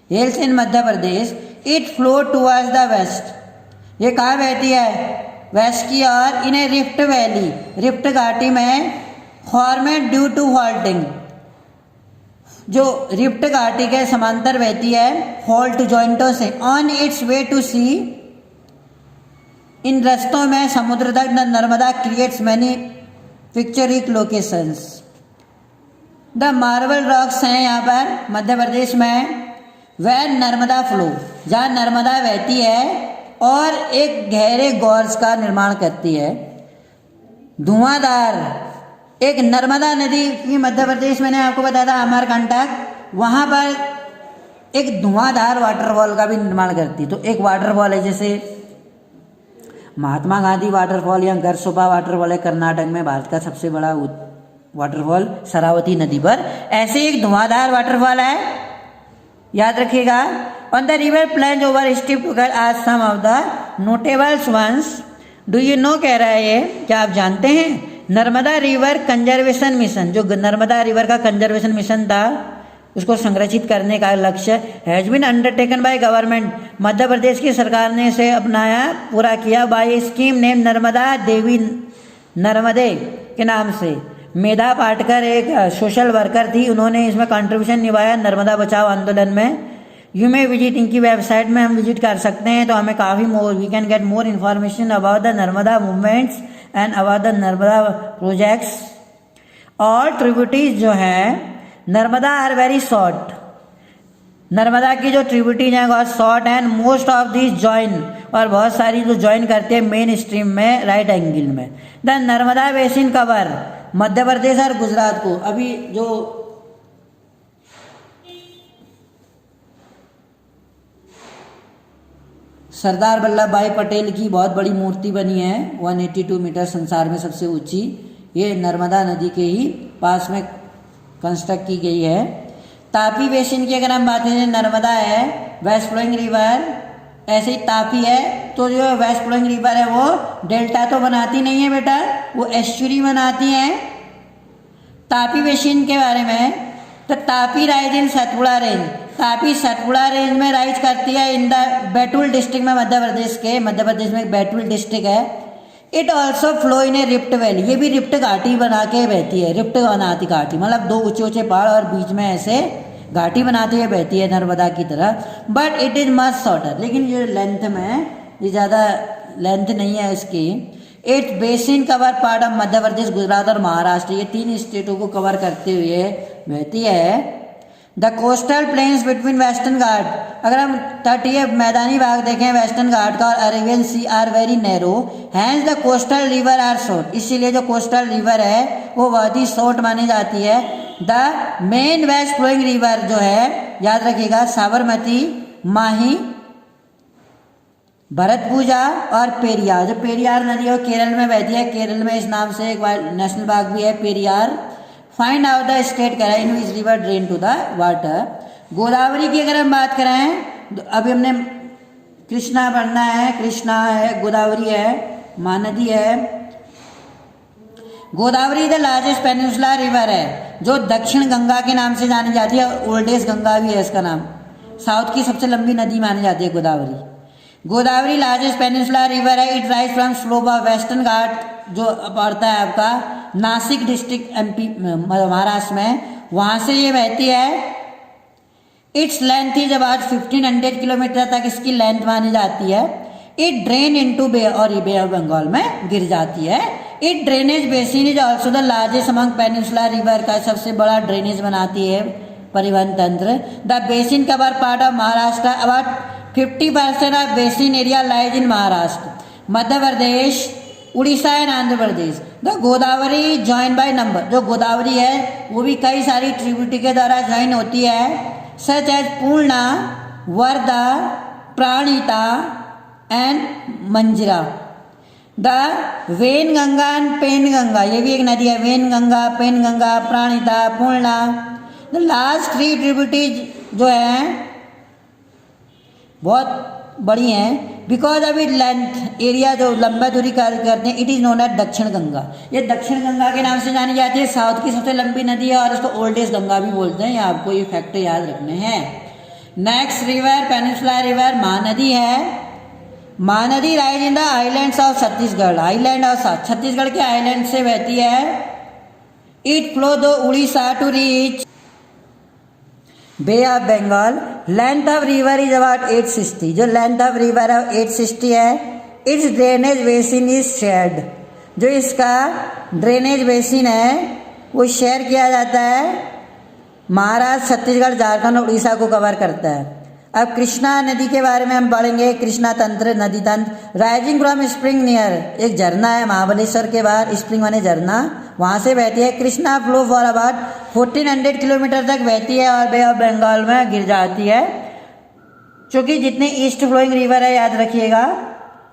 Hills in Madhya Pradesh. It flow towards the west. ये कहाँ बहती है? वेस्ट की ओर। In a rift valley, rift घाटी में। फॉर्मेड ड्यू टू फॉल्टिंग, जो रिफ्ट घाटी के समांतर बहती है फॉल्ट जॉइंटों से। On its way to sea, इन रस्तों में समुद्र तक Narmada creates many picturesque locations. The marble rocks हैं यहाँ पर मध्य प्रदेश में। वह नर्मदा फ्लो, जहाँ नर्मदा बहती है और एक गहरे गॉर्ज का निर्माण करती है। धुआंधार, एक नर्मदा नदी की मध्य प्रदेश, मैंने आपको बताया था अमरकंटक, वहाँ पर एक धुआंधार वाटरफॉल का भी निर्माण करती है। तो एक वाटरफॉल है जैसे महात्मा गांधी वाटरफॉल या गरसोपा वाटरफॉल है कर्नाटक में, भारत का सबसे बड़ा वाटरफॉल शरावती नदी पर। ऐसे एक धुआंधार वाटरफॉल है, याद रखिएगा। On the river plunge over steep together are some of the notables ones. Do you know कह रहा है ये, क्या आप जानते हैं? नर्मदा रिवर कंजर्वेशन मिशन, जो नर्मदा रिवर का कंजर्वेशन मिशन था उसको संरक्षित करने का लक्ष्य has been undertaken by government. Madhya Pradesh की सरकार ने इसे अपनाया, पूरा किया। By scheme name Narmada Devi Narmade के नाम से। मेधा पाटकर एक सोशल वर्कर थी, उन्होंने इसमें कंट्रीब्यूशन निभाया नर्मदा बचाओ आंदोलन में। यू मे विजिट, इनकी वेबसाइट में हम विजिट कर सकते हैं तो हमें काफ़ी more we can get more information about the Narmada movements and about the Narmada projects. और ट्रिब्यूटीज जो है Narmada are very short. Narmada की जो ट्रिब्यूटीज हैं बहुत short and most of this join, और बहुत सारी जो जॉइन करते हैं मेन स्ट्रीम में राइट एंगल में। The Narmada basin cover Madhya Pradesh और गुजरात को। अभी जो सरदार वल्लभ भाई पटेल की बहुत बड़ी मूर्ति बनी है 182 मीटर, संसार में सबसे ऊंची, ये नर्मदा नदी के ही पास में कंस्ट्रक्ट की गई है। तापी बेसिन की अगर हम बात करें, नर्मदा है वेस्ट फ्लोइंग रिवर, ऐसे ही तापी है, तो जो वेस्ट फ्लोइंग रिवर है वो डेल्टा तो बनाती नहीं है बेटा, वो एस्चुरी बनाती है। तापी बेसिन के बारे में, तो Tapi rise in Satpura range. Tapi Satpura range में राइज करती है इन द बैतूल डिस्ट्रिक्ट में, मध्य प्रदेश में बैतूल डिस्ट्रिक्ट है। It also flow in a rift valley, ये भी रिफ्ट घाटी बना के बहती है। रिफ्ट बनाती घाटी मतलब दो ऊंचे ऊंचे पहाड़ और बीच में ऐसे घाटी बनाती हुए बहती है नर्मदा की तरह। But it is much shorter, लेकिन ये लेंथ में ये ज़्यादा लेंथ नहीं है इसकी। Its basin cover part of Madhya Pradesh, Gujarat और महाराष्ट्र, ये तीन स्टेटों को कवर करते हुए बहती है। The coastal plains between western ghat, अगर हम तटीय मैदानी भाग देखें वेस्टर्न घाट का और Arabian sea are very narrow, hence the coastal river are short, इसीलिए जो कोस्टल रिवर है वो बहुत ही शॉर्ट मानी जाती है। The main west flowing river जो है, याद रखिएगा, साबरमती, माही, भरतपुजा और पेरियार। जो पेरियार नदी है केरल में बहती है, केरल में इस नाम से एक नेशनल पार्क भी है Periyar. Find out the state करा in which river drain to the water. Godavari की अगर हम बात करें, अभी हमने कृष्णा पढ़ना है, कृष्णा है, गोदावरी है, महानदी है। Godavari the largest peninsula river है, जो दक्षिण गंगा के नाम से जानी जाती है, ओल्डेस्ट गंगा भी है इसका नाम। साउथ की सबसे लंबी नदी मानी जाती है Godavari. Godavari largest peninsula river है। It rise from slope of western ghat, जो पड़ता है आपका नासिक डिस्ट्रिक्ट एमपी महाराष्ट्र में, वहाँ से ये बहती है। Its length is about 1500 kilometre तक इसकी लेंथ मानी जाती है। इट ड्रेन इनटू बे, और ये बे ऑफ बंगाल में गिर जाती है। It drainage basin is also the largest among peninsula river, का सबसे बड़ा ड्रेनेज बनाती है परिवहन तंत्र। The basin cover part of Maharashtra, about 50% of basin area lies in Maharashtra, Madhya Pradesh, Orissa and Andhra Pradesh. The Godavari join by number, जो गोदावरी है वो भी कई सारी ट्रिब्यूटरी के द्वारा ज्वाइन होती है, such as Purna, Wardha, Pranhita and Manjra. The Wainganga and Penganga, ये भी एक नदी है, Wainganga, Penganga, Pranhita, Purna. The last 3 tributaries जो है बहुत बड़ी हैं, because of it length area जो लंबा दूरी करते हैं, इट इज़ नोन एज दक्षिण गंगा। ये दक्षिण गंगा के नाम से जानी जाती है, साउथ की सबसे लंबी नदी है और इसको ओल्डेस्ट गंगा भी बोलते हैं। ये आपको ये फैक्ट याद रखने हैं। Next river peninsula river Mahanadi है। Mahanadi rise in the islands of Chhattisgarh, island और छत्तीसगढ़ के आइलैंड से बहती है। It flow the Orissa to reach bay of Bengal. Length of river is about 860, जो लेंथ ऑफ रिवर है 860 है। Its drainage basin is shared, जो इसका ड्रेनेज बेसिन है वो शेयर किया जाता है, महाराष्ट्र, छत्तीसगढ़, झारखंड और उड़ीसा को कवर करता है। अब कृष्णा नदी के बारे में हम पढ़ेंगे। कृष्णा तंत्र, नदी तंत्र। राइजिंग फ्रॉम स्प्रिंग नियर, एक झरना है महाबलेश्वर के बाहर, स्प्रिंग माने झरना, वहाँ से बहती है। Krishna flow for about 1400 kilometre तक बहती है और बे ऑफ बंगाल में गिर जाती है। क्योंकि जितने ईस्ट फ्लोइंग रिवर है, याद रखिएगा,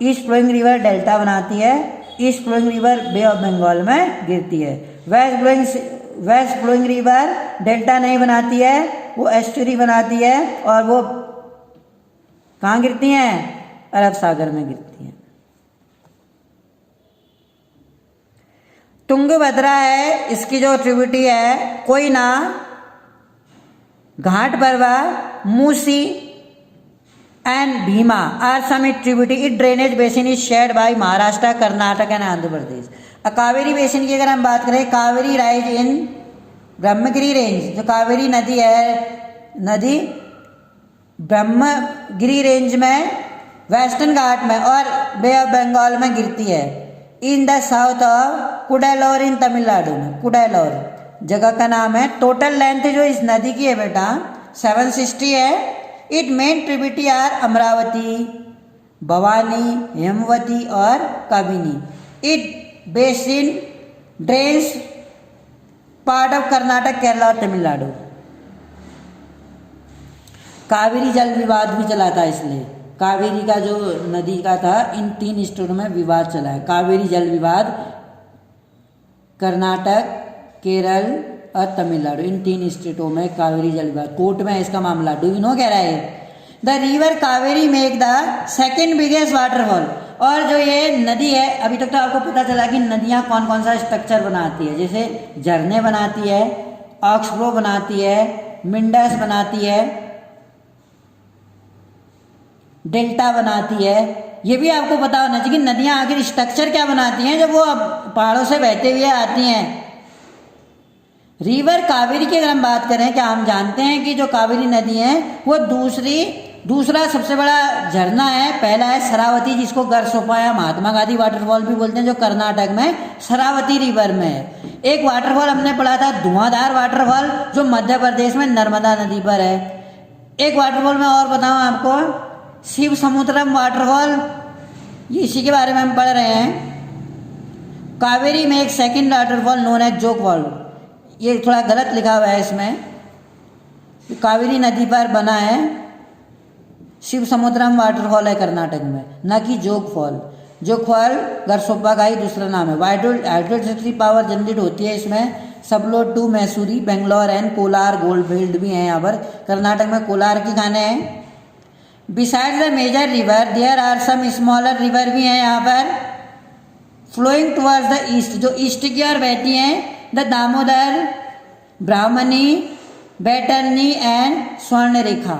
ईस्ट फ्लोइंग रिवर डेल्टा बनाती है, east flowing river bay of Bengal में गिरती है। वेस्ट फ्लोइंग रिवर डेल्टा नहीं बनाती है, वो एस्टुरी बनाती है और वो कहाँ गिरती हैं? अरब सागर में गिरती हैं। तुंगभद्रा है, इसकी जो ट्रिब्यूटरी है, Koyna, Ghataprabha, Musi and Bhima are some it tributary. It drainage basin is shared by Maharashtra, Karnataka and Andhra Pradesh. Kaveri basin की अगर हम बात करें, Kaveri rise in Brahmagiri range, जो कावेरी नदी है, नदी ब्रह्मगिरी रेंज में, वेस्टर्न घाट में और बे ऑफ बंगाल में गिरती है। In the south of Cuddalore in Tamil Nadu में, कुडालोर जगह का नाम है। टोटल लेंथ जो इस नदी की है बेटा 760 है। It main tributary are Amaravati, Bhavani, Hemavati और Kabini. It basin drains part of Karnataka, Kerala और तमिलनाडु। कावेरी जल विवाद भी चला था, इसलिए कावेरी का जो नदी का था, इन 3 स्टेटों में विवाद चला है। कावेरी जल विवाद कर्नाटक, केरल और तमिलनाडु, इन 3 स्टेटों में कावेरी जल विवाद कोर्ट में है इसका मामला। डू यू नो कह रहा है। The river Kaveri make the second biggest waterfall. और जो ये नदी है, अभी तक तो आपको पता चला कि नदियाँ कौन कौन सा स्ट्रक्चर बनाती है, जैसे झरने बनाती है, ऑक्सफ्लो बनाती है, मिंडस बनाती है, डेल्टा बनाती है। ये भी आपको पता होना चाहिए कि नदियाँ आखिर स्ट्रक्चर क्या बनाती हैं जब वो अब पहाड़ों से बहते हुए आती हैं। रिवर कावेरी की अगर हम बात करें, क्या हम जानते हैं कि जो कावेरी नदी है वो दूसरा सबसे बड़ा झरना है। पहला है शरावती, जिसको गरसोपा या महात्मा गांधी वाटरफॉल भी बोलते हैं, जो कर्नाटक में शरावती रिवर में है। एक वाटरफॉल हमने पढ़ा था धुआंधार वाटरफॉल, जो मध्य प्रदेश में नर्मदा नदी पर है। एक वाटरफॉल में और बताऊं आपको, शिव समुद्रम वाटरफॉल, ये इसी के बारे में हम पढ़ रहे हैं। कावेरी में एक सेकेंड वाटरफॉल नोन एज जोग फॉल, ये थोड़ा गलत लिखा हुआ है इसमें, कावेरी नदी पर बना है। शिव समुद्रम वाटरफॉल है कर्नाटक में, न कि जोग फॉल। जोग फॉल गरसोप्पा का ही दूसरा नाम है। हाइड्रोइलेक्ट्रिसिटी पावर जनरेट होती है इसमें। सबलोड to Mysore, Bangalore and Kolar gold field भी हैं यहाँ पर। कर्नाटक में कोलार की खाने हैं। Beside the major river there are some smaller river भी हैं यहाँ पर, फ्लोइंग टुवर्ड्स द ईस्ट, जो ईस्ट की ओर बहती हैं। The Damodar, Brahmani, Baitarni and Swarnarekha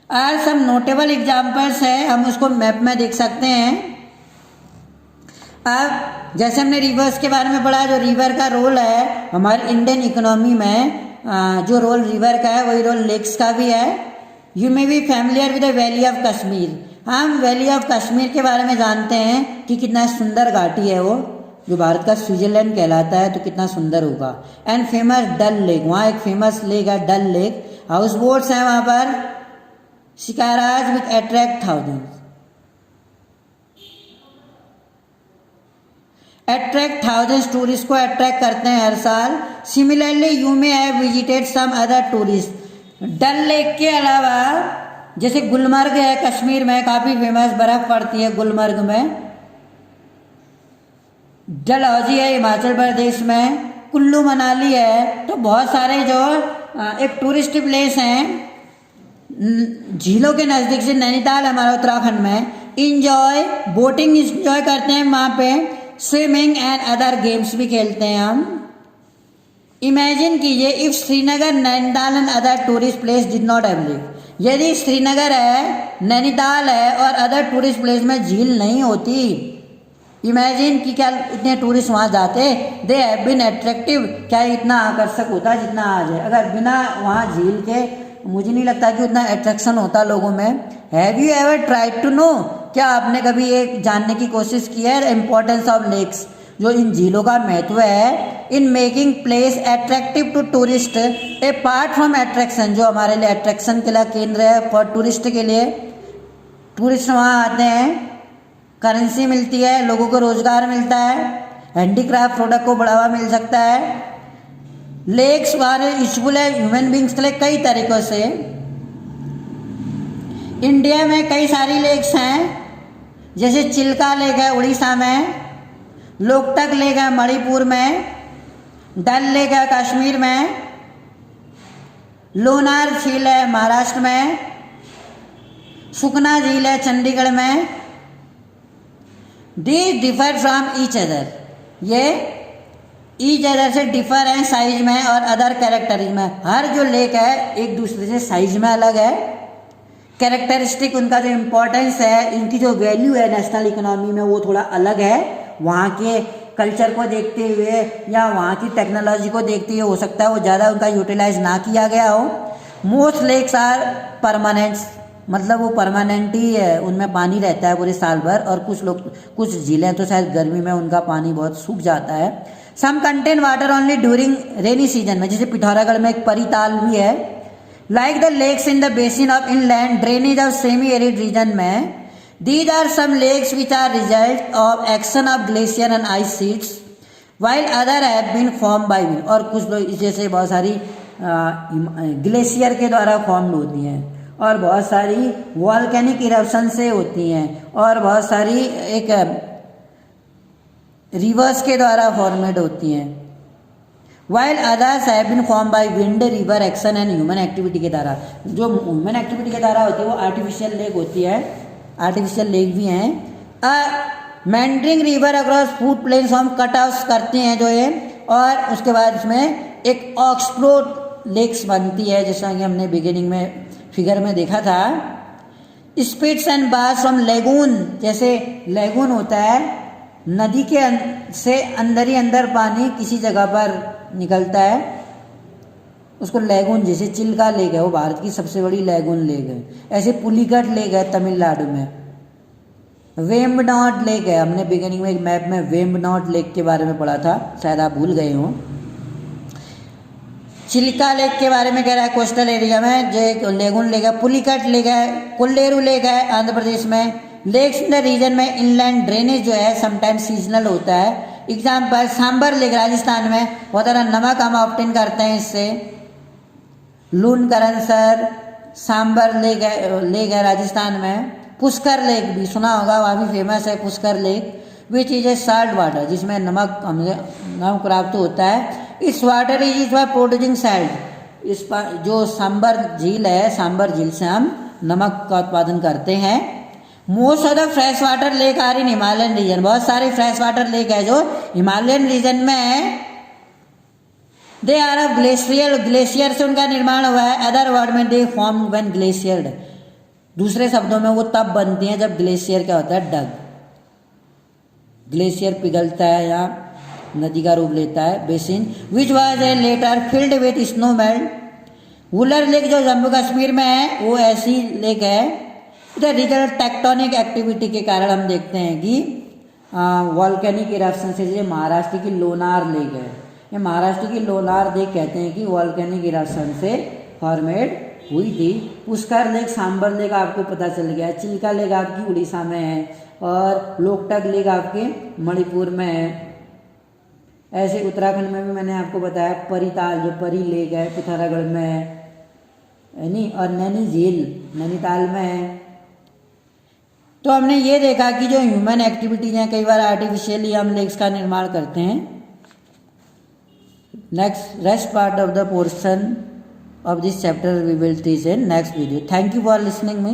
are some notable examples है। हम उसको मैप में देख सकते हैं। अब जैसे हमने रिवर्स के बारे में पढ़ा, जो रिवर का रोल है हमारे इंडियन इकोनॉमी में, जो रोल रिवर का है वही रोल लेक्स का भी है। You may be familiar with the valley of Kashmir. हम वैली ऑफ कश्मीर के बारे में जानते हैं कि कितना सुंदर घाटी है वो, जो भारत का स्विट्जरलैंड कहलाता है, तो कितना सुंदर होगा। एंड फेमस डल लेक, वहाँ एक फेमस लेक है डल लेक। हाउस बोट्स हैं वहाँ पर, shikaras with attract thousands tourist को अट्रैक्ट करते हैं हर साल। Similarly you may have visited some other tourist. Dal lake के अलावा जैसे गुलमर्ग है कश्मीर में, काफ़ी फेमस, बर्फ़ पड़ती है गुलमर्ग में। डलहौजी है हिमाचल प्रदेश में, कुल्लू मनाली है, तो बहुत सारे जो एक टूरिस्ट प्लेस हैं झीलों के नज़दीक से। नैनीताल हमारा उत्तराखंड में, इंजॉय बोटिंग इंजॉय करते हैं वहाँ पे, स्विमिंग एंड अदर गेम्स भी खेलते हैं हम। इमेजिन कीजिए if Srinagar, Nainital and other tourist place did not available, यदि श्रीनगर है, नैनीताल है और अदर टूरिस्ट प्लेस में झील नहीं होती, इमेजिन कि क्या इतने टूरिस्ट वहाँ जाते, दे हैव बीन अट्रैक्टिव, क्या इतना आकर्षक होता जितना आज है। अगर बिना वहाँ झील के मुझे नहीं लगता कि उतना अट्रैक्शन होता लोगों में। Have you ever tried to know, क्या आपने कभी एक जानने की कोशिश की है इम्पोर्टेंस ऑफ लेक्स, जो इन झीलों का महत्व है, in making place attractive to tourist, apart from attraction, जो हमारे लिए अट्रैक्शन के लिए केंद्र है फॉर टूरिस्ट के लिए। टूरिस्ट वहाँ आते हैं, करेंसी मिलती है, लोगों को रोजगार मिलता है, हैंडीक्राफ्ट प्रोडक्ट को बढ़ावा मिल सकता है। लेक्स हमारे यूजफुल है ह्यूमन बींग्स के लिए कई तरीक़ों से। इंडिया में कई सारी लेक्स हैं, जैसे चिल्का लेक है उड़ीसा में, लोकटक लेक है मणिपुर में, डल लेक है कश्मीर में, लोनार झील है महाराष्ट्र में, सुखना झील है चंडीगढ़ में। These differ from each other, ये ईच अदर से डिफर है साइज में और अदर कैरेक्टरिज में। हर जो लेक है एक दूसरे से साइज में अलग है, कैरेक्टरिस्टिक उनका जो इम्पोर्टेंस है, इनकी जो वैल्यू है नेशनल इकोनॉमी में वो थोड़ा अलग है। वहाँ के कल्चर को देखते हुए या वहाँ की टेक्नोलॉजी को देखते हुए हो सकता है वो ज़्यादा उनका यूटिलाइज ना किया गया हो। मोस्ट लेक्स आर परमानेंट, मतलब वो परमानेंट ही है, उनमें पानी रहता है पूरे साल भर। और कुछ झीलें तो शायद गर्मी में उनका पानी बहुत सूख जाता है। Some contain water only during rainy season में, जैसे पिथौरागढ़ में एक परिताल भी है। Like the lakes in the basin of inland drainage of semi arid region में, these are some lakes which are result of action of glacier and ice sheets, while other have been formed by wind। और कुछ लोग जैसे बहुत सारी ग्लेशियर के द्वारा फॉर्म होती हैं और बहुत सारी वॉल्केनिक इरप्शन से होती हैं और बहुत सारी एक रिवर्स के द्वारा फॉर्मेड होती हैं। While others have been form by wind, river action and human activity के द्वारा। जो ह्यूमन एक्टिविटी के द्वारा होती है वो आर्टिफिशियल लेक होती है, आर्टिफिशियल लेक भी हैं। मैंड्रिंग रिवर अक्रॉस फूड प्लेन्स हम कट ऑफ करते हैं जो ये, और उसके बाद इसमें एक ऑक्सप्लोर लेक्स बनती है, जैसा कि हमने बिगिनिंग में फिगर में देखा था। Spits and bars from lagoon, जैसे लेगून होता है नदी के से अंदर ही अंदर पानी किसी जगह पर निकलता है, उसको लेगून, जैसे चिल्का लेक है वो भारत की सबसे बड़ी लेगून लेक है। ऐसे पुलिकट लेक है तमिलनाडु में, वेम्बनाड लेक है, हमने बिगिनिंग में एक मैप में वेम्बनाड लेक के बारे में पढ़ा था, शायद आप भूल गए हों। चिल्का लेक के बारे में कह रहा है कोस्टल एरिया में, जो लेगून लेक है। पुलिकट लेक है, कोल्लेरू लेक है आंध्र प्रदेश में। लेक्स इन द रीजन में इनलैंड ड्रेनेज जो है समटाइम्स सीजनल होता है। एग्जाम्पल सांबर लेक राजस्थान में, बहुत सारा नमक हम ऑप्टेन करते हैं इससे। लूनकरनसर सांबर लेक है राजस्थान में। पुष्कर लेक भी सुना होगा, वहाँ भी फेमस है Pushkar lake, which is a salt water, जिसमें नमक प्राप्त होता है। इस वाटर इज प्रोड्यूसिंग साल्ट, इस पर जो सांबर झील है, सांबर झील से हम नमक का उत्पादन करते हैं। Most of the fresh water lake are in Himalayan region, बहुत सारे फ्रेश वाटर लेक है जो हिमालयन रीजन में है। दे आर ऑफ ग्लेशियर से उनका निर्माण हुआ है। अदर वर्ड में दे फॉर्म व्हेन ग्लेशियर्ड, दूसरे शब्दों में वो तब बनती हैं जब ग्लेशियर क्या होता है, डग, ग्लेशियर पिघलता है या नदी का रूप लेता है। Basin which was a later filled with snow melt. Wular lake जो जम्मू कश्मीर में है वो ऐसी लेक है। इधर रिजल्ट टेक्टोनिक एक्टिविटी के कारण हम देखते हैं कि वॉल्केनिक इरप्शन से, जैसे महाराष्ट्र की लोनार लेक है, ये महाराष्ट्र की लोनार लेक कहते हैं कि वॉल्केनिक इरप्शन से फॉर्मेड हुई थी। पुष्कर लेक, सांबर लेक आपको पता चल गया। चिल्का लेक आपकी उड़ीसा में है और लोकटक लेक आपके मणिपुर में है। ऐसे उत्तराखंड में भी मैंने आपको बताया परिताल जो परी लेक है पिथौरागढ़ में है नहीं, और नैनी झील नैनीताल में है। तो हमने ये देखा कि जो ह्यूमन एक्टिविटीज हैं, कई बार आर्टिफिशियली हम लेक्स का निर्माण करते हैं। Next rest part of the portion of this chapter we will teach in next video. Thank you for listening me.